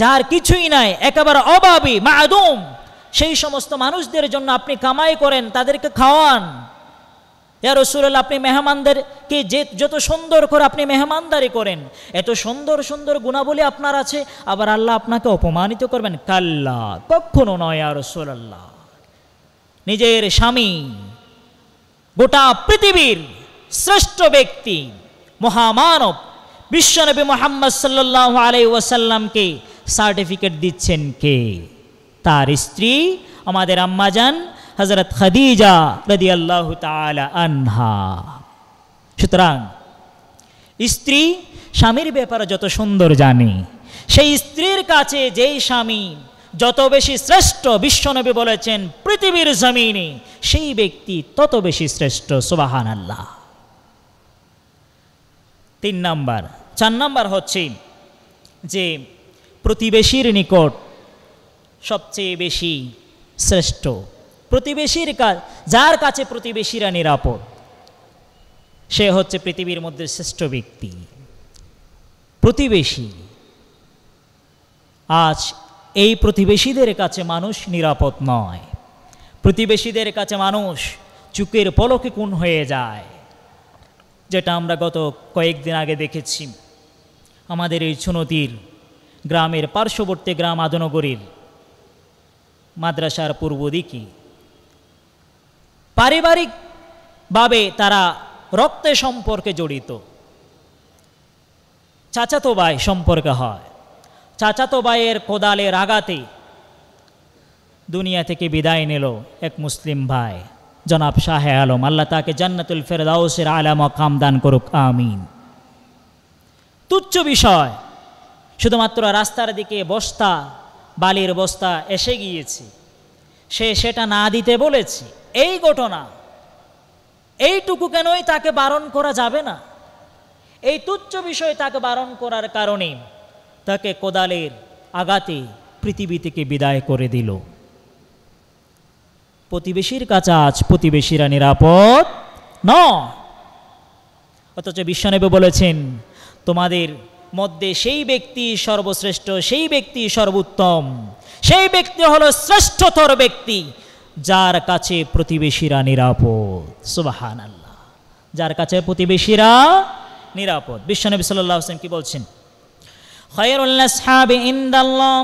যার কিছুই নাই, একেবারে অভাবী মা'দুম, সেই সমস্ত মানুষদের জন্য আপনি কামাই করেন, তাদেরকে খাওয়ান। ইয়া রাসূলুল্লাহ, আপনি মেহমানদেরকে যত সুন্দর করে আপনি মেহমানদারি করেন, এত সুন্দর সুন্দর গুণাবলী আপনার আছে, আবার আল্লাহ আপনাকে অপমানিত করবেন? কাল্লা, কখনো নয় ইয়া রাসূলুল্লাহ। নিজের স্বামী, গোটা পৃথিবীর শ্রেষ্ঠ ব্যক্তি, মহামানব বিশ্বনবী মুহাম্মদ সাল্লাল্লাহু আলাইহি ওয়াসাল্লামকে সার্টিফিকেট দিচ্ছেন কে? তার স্ত্রী আমাদের আম্মাজান হযরত খাদিজা রাদিয়াল্লাহু তাআলা আনহা। সুতরাং স্ত্রী স্বামীর ব্যাপারে যত সুন্দর জানে, সেই স্ত্রীর কাছে যেই স্বামী যত বেশি শ্রেষ্ঠ, বিশ্বনবী বলেছেন পৃথিবীর জমিনে সেই ব্যক্তি তত বেশি শ্রেষ্ঠ। সুবহানাল্লাহ। 3 নাম্বার। 4 নাম্বার হচ্ছে যে প্রতিবেশীর নিকট সবচেয়ে বেশি শ্রেষ্ঠ, প্রতিবেশীর যার কাছে প্রতিবেশীরা নিরাপদ, সে হচ্ছে পৃথিবীর মধ্যে শ্রেষ্ঠ ব্যক্তি। প্রতিবেশী, আজ এই প্রতিবেশীদের কাছে মানুষ নিরাপদ নয়। প্রতিবেশীদের কাছে মানুষ চোখের পলকে খুন হয়ে যায়, যেটা আমরা গত কয়েকদিন আগে দেখেছি। আমাদের এই চুনতির গ্রামের পার্শ্ববর্তী গ্রাম আদনগরীর মাদ্রাসার পূর্ব দিকে পারিবারিকভাবে তারা রক্তের সম্পর্কে জড়িত, চাচাতো ভাই সম্পর্কে হয়। চাচাতো ভাইয়ের কোদালের আঘাতে দুনিয়া থেকে বিদায় নিল এক মুসলিম ভাই, জনাব শাহে আলম। আল্লাহ তাকে জান্নাতুল ফেরদাউসের আলা মাকাম দান করুক, আমিন। তুচ্ছ বিষয়, শুধুমাত্র রাস্তার দিকে বস্তা, বালির বস্তা এসে গিয়েছে, সে সেটা না দিতে বলেছে, এই ঘটনা, এইটুকু কেনই তাকে বারণ করা যাবে না? এই তুচ্ছ বিষয়ে তাকে বারণ করার কারণে তাকে কোদালের আঘাতে পৃথিবী থেকে বিদায় করে দিল। প্রতিবেশীর কাছে আজ প্রতিবেশীরা নিরাপদ নয়। অথচ বিশ্বনবী বলেছেন, তোমাদের মধ্যে সেই ব্যক্তি সর্বশ্রেষ্ঠ, সেই ব্যক্তি সর্বোত্তম, সেই ব্যক্তি হলো শ্রেষ্ঠতর ব্যক্তি যার কাছে প্রতিবেশীরা নিরাপদ। সুবহানাল্লাহ, যার কাছে প্রতিবেশীরা নিরাপদ। বিশ্বনবী সাল্লাল্লাহু আলাইহি ওয়াসাল্লাম কি বলছেন? খায়রুল আসহাবি ইনদাল্লাহ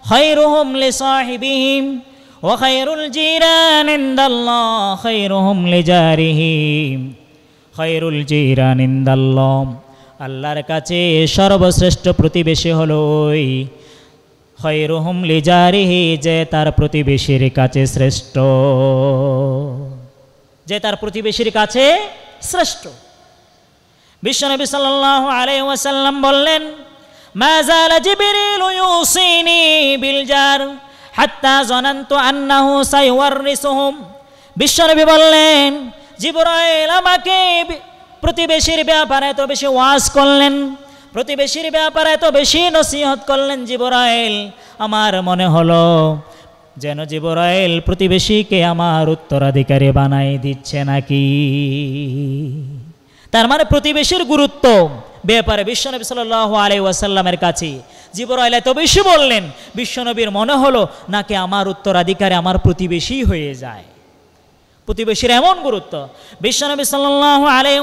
খায়রুহুম লিসাহিবিহিম ওয়া খায়রুল জিরান ইনদাল্লাহ খায়রুহুম লিজারিহিম। খায়রুল জিরান ইনদাল্লাহ, আল্লাহর কাছে সর্বশ্রেষ্ঠ প্রতিবেশী হলো ওই খায়রুহুম লিজারিহি, যে তার প্রতিবেশীর কাছে শ্রেষ্ঠ, যে তার প্রতিবেশীর কাছে শ্রেষ্ঠ। বিশ্বনবী সাল্লাল্লাহু আলাইহি ওয়াসাল্লাম বললেন, মা যালা জিবরিল ইউসিনি বিল জার হাত্তা জানানতু আন্নাহু সায়ওয়ারিসুহুম। বিশ্বনবী বললেন, জিবরাইল আমাকে প্রতিবেশীর ব্যাপারে এত বেশি ওয়াজ করলেন, প্রতিবেশীর ব্যাপারে এত বেশি নসিহত করলেন জিবরাইল, আমার মনে হলো যেন জিবরাইল প্রতিবেশীকে আমার উত্তরাধিকারী বানাই দিচ্ছে নাকি। তার মানে প্রতিবেশীর গুরুত্ব ব্যাপারে বিশ্বনবী সাল্লাল্লাহু আলাইহি ওয়াসাল্লামের কাছে জিবরাইল এত বেশি বললেন, বিশ্বনবীর মনে হলো নাকি আমার উত্তরাধিকারী আমার প্রতিবেশী হয়ে যায়। প্রতিবেশীর এমন গুরুত্ব। বিশ্বনবী সাল্লাল্লাহু আলাইহি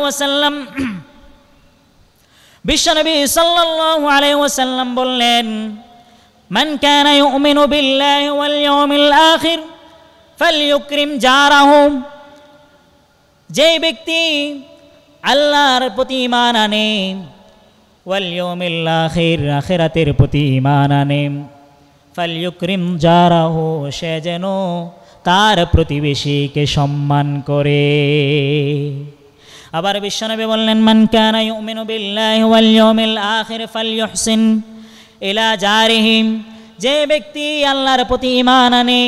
ওয়াসাল্লাম বললেন, মান কানা ইউমিনু বিল্লাহি ওয়াল ইয়াউমিল আখির ফালইউকরিম জারাহু। যে ব্যক্তি আল্লাহর প্রতি ঈমান আনে, ওয়াল ইয়াউমিল আখির, আখিরাতের প্রতি ঈমান আনে, ফালইউকরিম জারাহু, সে যেন তার প্রতিবেশীকে সম্মান করে। আবার বিশ্বনবী বললেন, মান কানা ইউমিনু বিল্লাহি ওয়াল ইয়াউমিল আখির ফালইউহসিন ইলা জারিহিম। যে ব্যক্তি আল্লাহর প্রতি ঈমান আনে,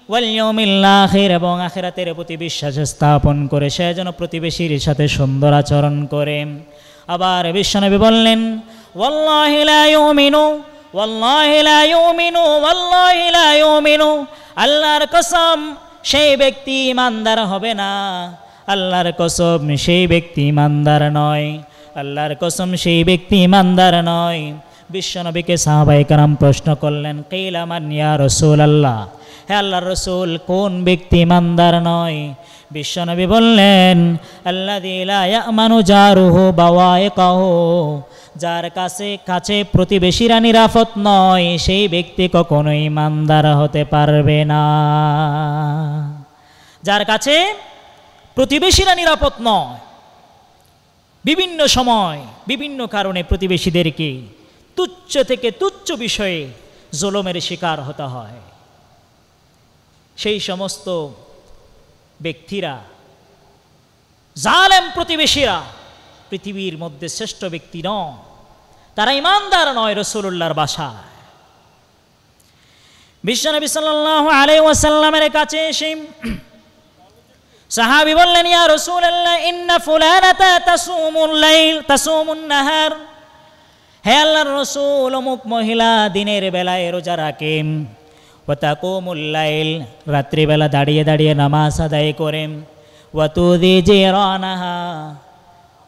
ওয়াল ইয়াউমিল আখির, এবং আখিরাতের প্রতি বিশ্বাস স্থাপন করে, সে যেন প্রতিবেশীর সাথে সুন্দর আচরণ করে। আবার বিশ্বনবী বললেন, ওয়াল্লাহি লা ইউমিনু ওয়াল্লাহি লা ইউমিনু ওয়াল্লাহি লা ইউমিনু, আল্লাহর কসম সেই ব্যক্তি ইমানদার হবে না, আল্লাহর কসম সেই ব্যক্তি ইমানদার নয়, আল্লাহর কসম সেই ব্যক্তি ইমানদার নয়। বিশ্বনবীকে সাহাবায়ে কেরাম প্রশ্ন করলেন, কিলা মান ইয়া রাসূলুল্লাহ, হে আল্লাহর রাসূল, কোন ব্যক্তি ইমানদার নয়? বিশ্বনবী বললেন, আল্লাযী লা ইয়ামানু জারুহু বাওয়াইকাহু, যার কাছে প্রতিবেশীরা নিরাপদ নয়, সেই ব্যক্তি কখনোই ইমানদার হতে পারবে না। যার কাছে প্রতিবেশীরা নিরাপদ নয়, বিভিন্ন সময় বিভিন্ন কারণে প্রতিবেশীদেরকে তুচ্ছ থেকে তুচ্ছ বিষয়ে জুলুমের শিকার হতে হয়। সেই সমস্ত ব্যক্তিরা, জালেম প্রতিবেশীরা পৃথিবীর মধ্যে শ্রেষ্ঠ ব্যক্তি নয়, তারা ইমানদার নয় রাসূলুল্লাহর ভাষায়। বিশ্বনবী সাল্লাল্লাহু আলাইহি ওয়াসাল্লামের কাছে এসে সাহাবী বললেন, ইয়া রাসূলুল্লাহ, ইন্না ফুলানাতা তাসুমুল লাইল তাসুমুন নাহার। হে আল্লাহর রাসূল, অমুক মহিলা দিনের বেলায় রোজা রাখেন, ওয়া তাকুমুল লাইল, রাত্রিবেলা দাঁড়িয়ে দাঁড়িয়ে নামাজ আদায় করেন, ওয়া তুযি জিরানাহা,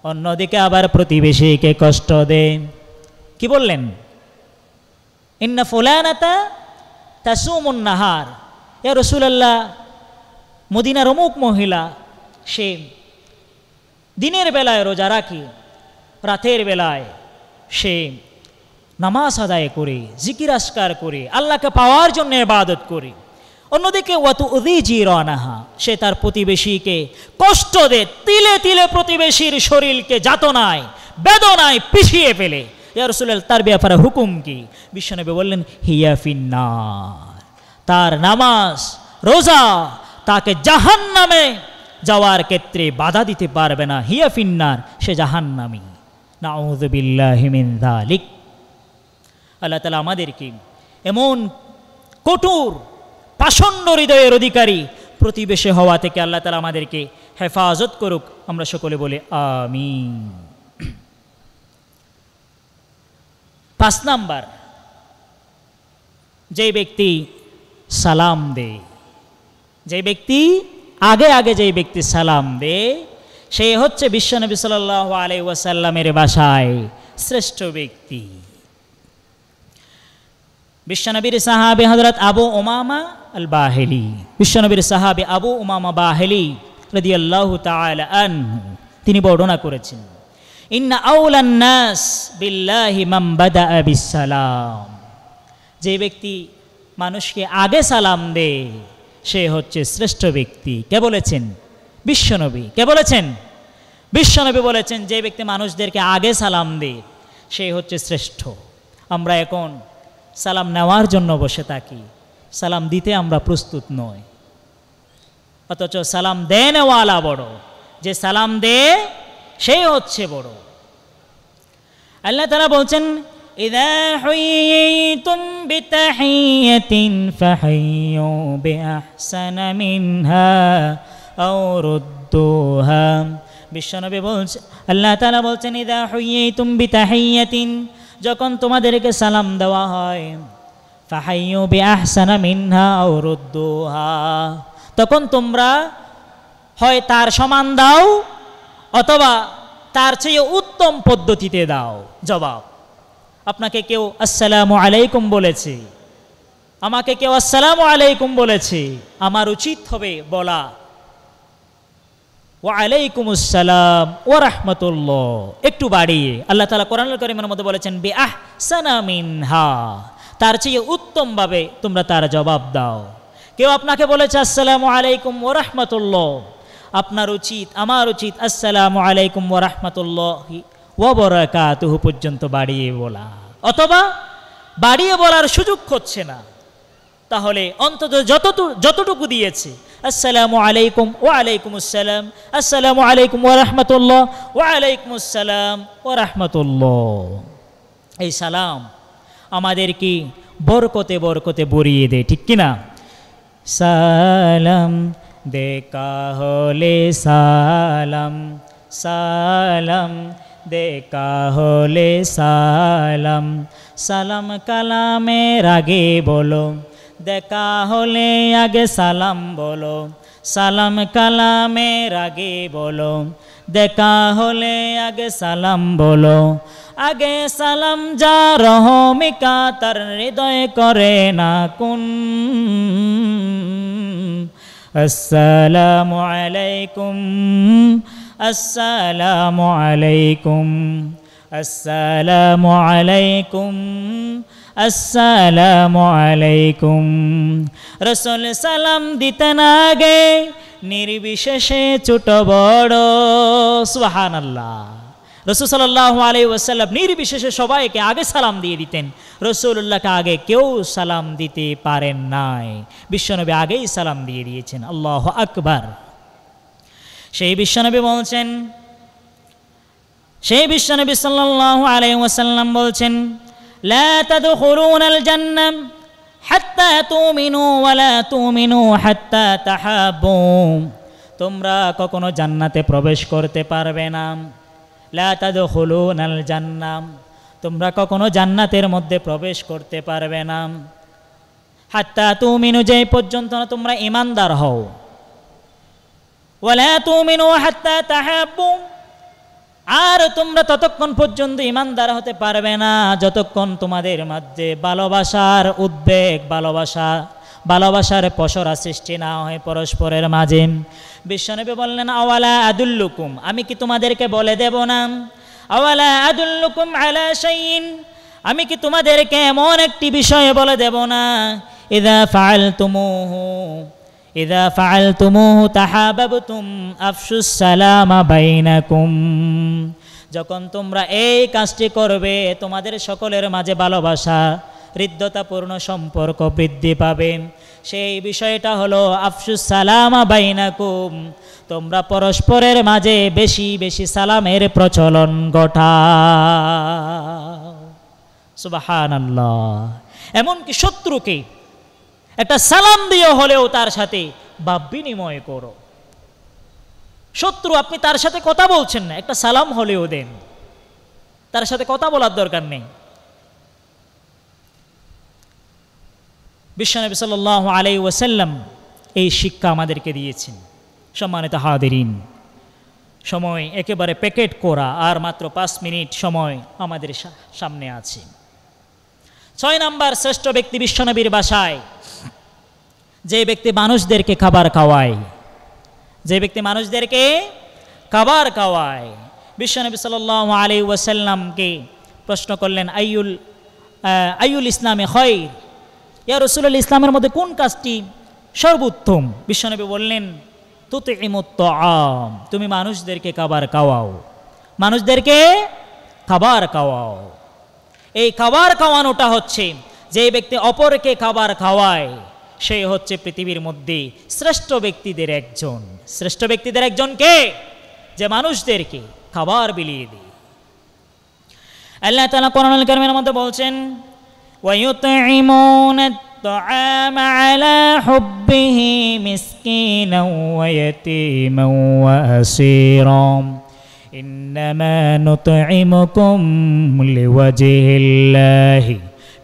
অন্যদিকে আবার প্রতিবেশীকে কষ্ট দেন। কি বললেন? ইন্না ফুলানাতা তাসুমুন নাহার। ইয়া রাসূলুল্লাহ, মদিনার অমুক মহিলা সে দিনের বেলায় রোজা রাখে, রাতের বেলায় সে নামাজ আদায় করে, জিকির আসকার করে, আল্লাহকে পাওয়ার জন্য ইবাদত করে। অন্যদিকে ওয়াতুযি জিরানাহা, সে তার প্রতিবেশীকে কষ্ট দেয়, তিলে তিলে প্রতিবেশীর শরীরকে যাতনায় বেদনায় পিছিয়ে ফেলে। ইয়া রাসূলুল্লাহ, তার ব্যাপারে হুকুম কি? বিশ্বনবী বললেন, হিয়া ফিন্নার, তার নামাজ রোজা তাকে জাহান্নামে যাওয়ার ক্ষেত্রে বাধা দিতে পারবে না। হিয়া ফিন্নার, সে জাহান্নামী। নাউযু বিল্লাহি মিন যালিক। আল্লাহ তাআলা আমাদেরকে এমন কঠোর পাষণ্ড হৃদয়ের অধিকারী প্রতিবেশী হওয়া থেকে আল্লাহ তাআলা আমাদেরকে হেফাজত করুক। আমরা সকলে বলি আমিন। 5 নাম্বার, যে ব্যক্তি সালাম দেয়, যে ব্যক্তি আগে আগে যে ব্যক্তি সালাম দেয়, সে হচ্ছে বিশ্বনবী সাল্লাল্লাহু আলাইহি ওয়াসাল্লামের ভাষায় শ্রেষ্ঠ ব্যক্তি। বিশ্বনবীর সাহাবী হযরত আবু উমামা আল বাহিলি, বিশ্বনবীর সাহাবী আবু উমামা বাহিলি রাদিয়াল্লাহু তাআলা আনহু, তিনি বর্ণনা করেছেন, ইন্না আউলান নাস বিল্লাহি মান বাদাআ বিসসালাম, যে ব্যক্তি মানুষকে আগে সালাম দেয় সে হচ্ছে শ্রেষ্ঠ ব্যক্তি। কে বলেছেন? বিশ্বনবী। কে বলেছেন? বিশ্বনবী বলেছেন যে ব্যক্তি মানুষদেরকে আগে সালাম দেয় সে হচ্ছে শ্রেষ্ঠ। আমরা এখন সালাম নেওয়ার জন্য বসে থাকি, সালাম দিতে আমরা প্রস্তুত নই, অথচ সালাম দেনেওয়ালা বড়, যে সালাম দে সে হচ্ছে বড়। আল্লাহ তাআলা বলছেন, ইযা হুয়িতুম বিতাহিয়াতিন ফাহাইয়ু বিআহসানা মিনহা আও রুদ্দুহা। বিশ্বনবী বলছেন, আল্লাহ তাআলা বলছেন, ইযা হুয়িতুম বিতাহিয়াতিন, যখন তোমাদেরকে সালাম দেওয়া হয়, ফাহাইয়ু বিআহসানা মিনহা আও রুদ্দুহা, তখন তোমরা হয় তার সমান দাও অথবা তার চেয়ে উত্তম পদ্ধতিতে দাও জবাব। আপনাকে কেউ আসসালামু আলাইকুম বলেছে, আমাকে কেউ আসসালামু আলাইকুম বলেছে, আমার উচিত হবে বলা ওয়া আলাইকুমুস সালাম ওয়া রাহমাতুল্লাহ, একটু বাড়িয়ে। আল্লাহ তাআলা কোরআনুল কারীমের মধ্যে বলেছেন, বিআহসানা মিনহা, তার চেয়ে উত্তমভাবে তোমরা তার জবাব দাও। কেউ আপনাকে বলেছে আসসালামু আলাইকুম ওয়া রাহমাতুল্লাহ, আপনার উচিত, আমার উচিত আসসালামু আলাইকুম ওয়া রাহমাতুল্লাহি ওয়া বারাকাতুহু পর্যন্ত বাড়িয়ে বলা, অথবা বাড়িয়ে বলার সুযোগ হচ্ছে না, তাহলে অন্তত যতটুকু দিয়েছে আসসালামু আলাইকুম ওয়া আলাইকুমুস সালাম, আসসালামু আলাইকুম ওয়া রাহমাতুল্লাহ ওয়া আলাইকুমুস সালাম ওয়া রাহমাতুল্লাহ, এই সালাম আমাদেরকে বরকতে বরকতে ভরিয়ে দেয়, ঠিক কিনা? সালাম দেখা হলে সালাম, সালাম দেখা হলে সালাম, সালাম কালামের আগে বলো, দেখা হলে আগে সালাম বলো, সালাম কালামের আগে বলো, দেখা হলে আগে সালাম বলো, আগে সালাম যা রহমিকা তার হৃদয় করে না কুন। আসসালামু আলাইকুম, আসসালামু আলাইকুম, আসসালামু আলাইকুম, আসসালামু আলাইকুম। রাসূল সালাম দিতেন আগে নির্বিশেষে ছোট বড়, সুবহানাল্লাহ। রাসূল সাল্লাল্লাহু আলাইহি ওয়াসাল্লাম নির্বিশেষে সবাইকে আগে সালাম দিয়ে দিতেন। রাসূলুল্লাহকে আগে কেউ সালাম দিতে পারেন নাই, বিশ্বনবী আগেই সালাম দিয়ে দিয়েছেন। আল্লাহু আকবার। সেই বিশ্বনবী বলছেন, সেই বিশ্বনবী সাল্লাল্লাহু আলাইহি ওয়াসাল্লাম বলছেন, লা তাদখুলুনাল জান্নাহ হাত্তা তুমিনু ওয়া লা তুমিনু হাত্তা তাহাব্বু, তোমরা কখনো জান্নাতে প্রবেশ করতে পারবে না। লা তাদখুলুনাল জান্নাহ, তোমরা কখনো জান্নাতের মধ্যে প্রবেশ করতে পারবে না, হাত্তা তুমিনু, যে পর্যন্ত না তোমরা ঈমানদার হও, ওয়া লা তুমিনু হাত্তা তাহাব্বু, আর তোমরা ততক্ষণ পর্যন্ত ঈমানদার হতে পারবে না যতক্ষণ তোমাদের মধ্যে ভালোবাসার উদ্বেগ, ভালোবাসার পসরা সৃষ্টি না হয় পরস্পরের মাঝে। বিশ্বনবী বললেন, আওয়ালা আদুল্লুকুম, আমি কি তোমাদেরকে বলে দেব না, আওয়ালা আদুল্লুকুম আলা শাইইন, আমি কি তোমাদেরকে এমন একটি বিষয় বলে দেব না, ইযা ফাআলতুমুহু তাহাবাবতুম আফশুস সালামা বাইনাকুম, যখন তোমরা এই কাজটি করবে তোমাদের সকলের মাঝে ভালোবাসা, হৃদ্যতাপূর্ণ সম্পর্ক বৃদ্ধি পাবে। সেই বিষয়টা হলো আফশুস সালামা বাইনাকুম, তোমরা পরস্পরের মাঝে বেশি বেশি সালামের প্রচলন ঘটাও। সুবহানাল্লাহ। এমনকি শত্রুকে একটা সালাম দিয়ে হলেও তার সাথে ভাব বিনিময় করো। শত্রু, আপনি তার সাথে কথা বলছেন না, একটা সালাম হলেও দেন, তার সাথে কথা বলার দরকার নেই। বিশ্বনবী সাল্লাল্লাহু আলাইহি ওয়াসাল্লাম এই শিক্ষা আমাদেরকে দিয়েছেন। সম্মানিত হাদিরিন, সময় একেবারে প্যাকেট করা, আর মাত্র 5 মিনিট সময় আমাদের সামনে আছে। 6 নাম্বার শ্রেষ্ঠ ব্যক্তি বিশ্বনবীর বাসায় যে ব্যক্তি মানুষদেরকে খাবার খাওয়ায়, যে ব্যক্তি মানুষদেরকে খাবার খাওয়ায়। বিশ্বনবী সাল্লাল্লাহু আলাইহি ওয়াসাল্লামকে প্রশ্ন করলেন, আইয়ুল ইসলামে খায়র, ইয়া রাসূলুল্লাহ, ইসলামের মধ্যে কোন কাজটি সর্বোত্তম? বিশ্বনবী বললেন, তুতইমুত তাআম, তুমি মানুষদেরকে খাবার খাওয়াও, মানুষদেরকে খাবার খাওয়াও। এই খাবার খাওয়ানোটা হচ্ছে, যে ব্যক্তি অপরকে খাবার খাওয়ায় সে হচ্ছে পৃথিবীর মধ্যে শ্রেষ্ঠ ব্যক্তিদের একজন। শ্রেষ্ঠ ব্যক্তিদের একজন কে? যে মানুষদেরকে খাবার বিলিয়ে দেয়। আল্লাহ তাআলা কোরআনুল কারীমের মধ্যে বলছেন, ওয়ায়ুতঈমুনা الطعام على حبه مسكينا ويتيما وأسيرا إنما نطعمكم لوجه الله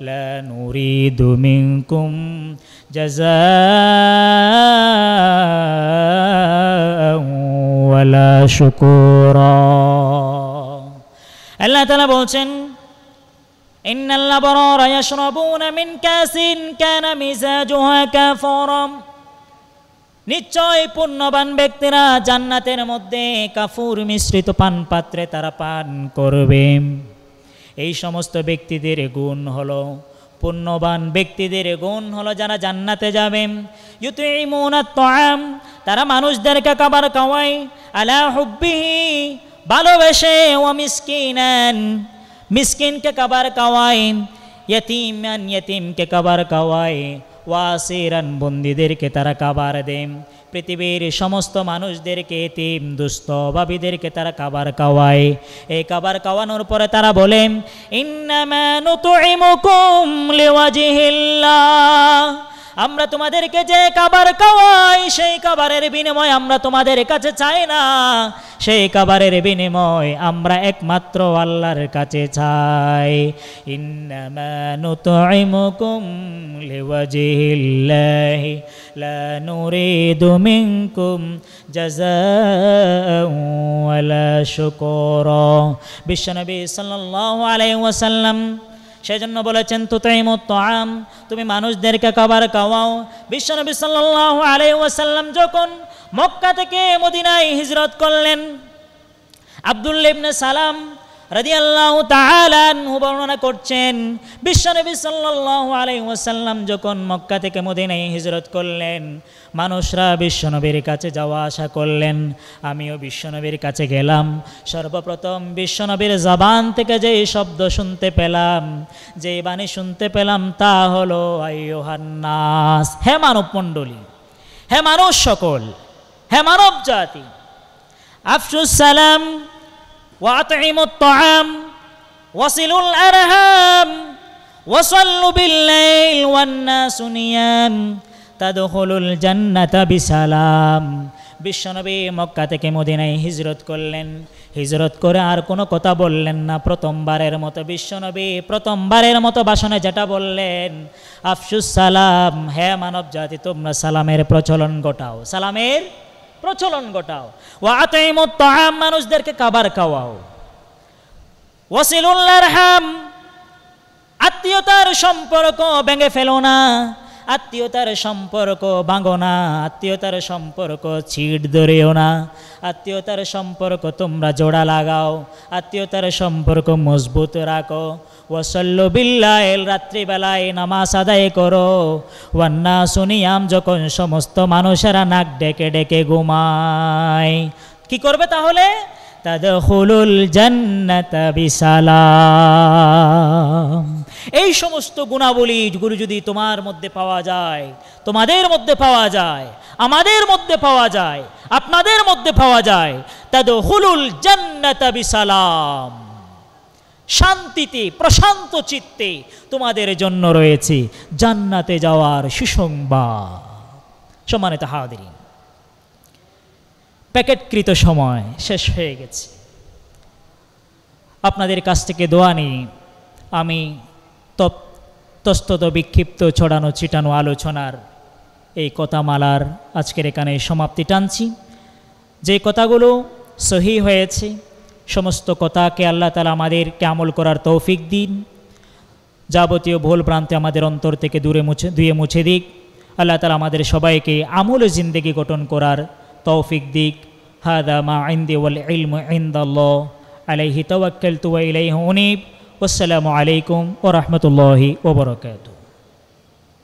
لا نريد منكم جزاء ولا شكورا। আল্লাহ তাআলা বলছেন, ইন্নাল আবরারা ইয়াশরাবুনা মিন কাসিন কানা মিজাজুহা কাফুরা, নিশ্চয় পুণ্যবান ব্যক্তিরা জান্নাতের মধ্যে কাফুর মিশ্রিত পান পাত্রে তারা পান করবে। এই সমস্ত ব্যক্তিদের গুণ হলো, পুণ্যবান ব্যক্তিদের গুণ হলো যারা জান্নাতে যাবে। ইউতঈমুনাত তাআম, তারা মানুষদেরকে খাবার খাওয়ায়, আলা হুব্বিহি, ভালোবেসে, ওয়া মিসকিনান, মিসকিনকে খাবার খাওয়ায়, ইয়তীমান, ইয়তীমকে খাবার খাওয়ায়, ওয়াসিরান, বন্দীদেরকে তারা খাবার দেন। পৃথিবীর সমস্ত মানুষদেরকে, এতিম, দুস্থ, অভাবীদেরকে তারা খাবার খাওয়ায়। এই খাবার খাওয়ানোর পরে তারা বলেন, ইন্নামা নুতঈমুকুম লিওয়াজিহিল্লাহ, আমরা তোমাদেরকে যে খাবার খাওয়াই সেই খাবারের বিনিময় আমরা তোমাদের কাছে চাই না, সেই খাবারের বিনিময় আমরা একমাত্র আল্লাহর কাছে চাই। ইন্নামা নুতঈমুকুম লিওয়াজিহিল্লাহি লা নুরিদু মিনকুম জাযাআন ওয়ালা শুকুরা। বিশ্বনবী সাল্লাল্লাহু আলাইহি ওয়াসাল্লাম সেজন্য বলেছেন, তুতঈমুত তাআম, তুমি মানুষদেরকে খাবার খাওয়াও। বিশ্বনবী সাল্লাল্লাহু আলাইহি ওয়াসাল্লাম যখন মক্কা থেকে মদিনায় হিজরত করলেন, আব্দুল্লাহ ইবনে সালাম রাদিয়াল্লাহু তাআলা আনহু বর্ণনা করছেন, বিশ্বনবী সাল্লাল্লাহু আলাইহি ওয়াসাল্লাম যখন মক্কা থেকে মদিনায় হিজরত করলেন, মানুষরা বিশ্বনবীর কাছে যাওয়া আসা করলেন। আমিও বিশ্বনবীর কাছে গেলাম। সর্বপ্রথম বিশ্বনবীর জবান থেকে যে শব্দ শুনতে পেলাম, যে বাণী শুনতে পেলাম, তা হলো আইয়ুহান নাস, হে মানব মণ্ডলী, হে মানুষ সকল, হে মানব জাতি, আফশুস সালাম ওয়া আতঈমুত তাআম ওয়াসিলুল আরহাম ওয়াসাল্লু বিল লাইল ওয়ান নাসু নিয়াম তাদখুলুল জান্নাতা বিসালাম। বিশ্বনবী মক্কা থেকে মদিনায় হিজরত করলেন। হিজরত করে আর কোনো কথা বললেন না। প্রথমবারের মতো বিশ্বনবী প্রথমবারের মতো ভাষণে যেটা বললেন, আফশুস সালাম, হে মানব জাতি, তোমরা সালামের প্রচলন ঘটাও, সালামের প্রচলন ঘটাও। ওয়া আতঈমুত তাআম, মানুষদেরকে খাবার খাওয়াও। ওয়াসিলুল আরহাম, আত্মীয়তার সম্পর্ক ভেঙে ফেলো না, আত্মীয়তার সম্পর্ক ভাঙো না, আত্মীয়তার সম্পর্ক ছিট ধরেও না, আত্মীয়তার সম্পর্ক তোমরা জোড়া লাগাও, আত্মীয়তার সম্পর্ক মজবুত রাখো। ওয়াসাল্লু বিল্লাইল, রাত্রিবেলায় নামাজ আদায় করো। ওয়ান্নাসু নিয়াম, যখন সমস্ত মানুষেরা নাক ডেকে ডেকে ঘুমায়, কি করবে তাহলে? তাদখুলুল জান্নাতা বিসালাম। এই সমস্ত গুণাবলী গুরু যদি তোমার মধ্যে পাওয়া যায়, তোমাদের মধ্যে পাওয়া যায়, আমাদের মধ্যে পাওয়া যায়, আপনাদের মধ্যে পাওয়া যায়, তাদখুলুল জান্নাতা বিসালাম, শান্তিতে, প্রশান্ত চিত্তে তোমাদের জন্য রয়েছে জান্নাতে যাওয়ার সুসংবাদ। সম্মানিত হাজিরিন, প্যাকেটকৃত সময় শেষ হয়ে গেছে। আপনাদের কাছ থেকে দোয়া নিয়ে আমি তস্তত বিক্ষিপ্ত ছড়ানো ছিটানো আলোচনার এই কথামালার আজকের এখানে সমাপ্তি টানছি। যে কথাগুলো সহি হয়েছে সমস্ত কথাকে আল্লাহ তাআলা আমাদেরকে আমল করার তৌফিক দিন, যাবতীয় ভুল ভ্রান্তি আমাদের অন্তর থেকে ধুয়ে মুছে দিক। আল্লাহ তাআলা আমাদের সবাইকে আমল জিন্দেগি গঠন করার তৌফিক দিক। হাদা মা ইনদি ওয়াল ইলমু ইনদাল্লাহ আলাইহি তাওয়াক্কালতু ওয়া ইলাইহি উনীব। আসসালামু আলাইকুম ওয়া রাহমাতুল্লাহি ওয়া বারাকাতুহু।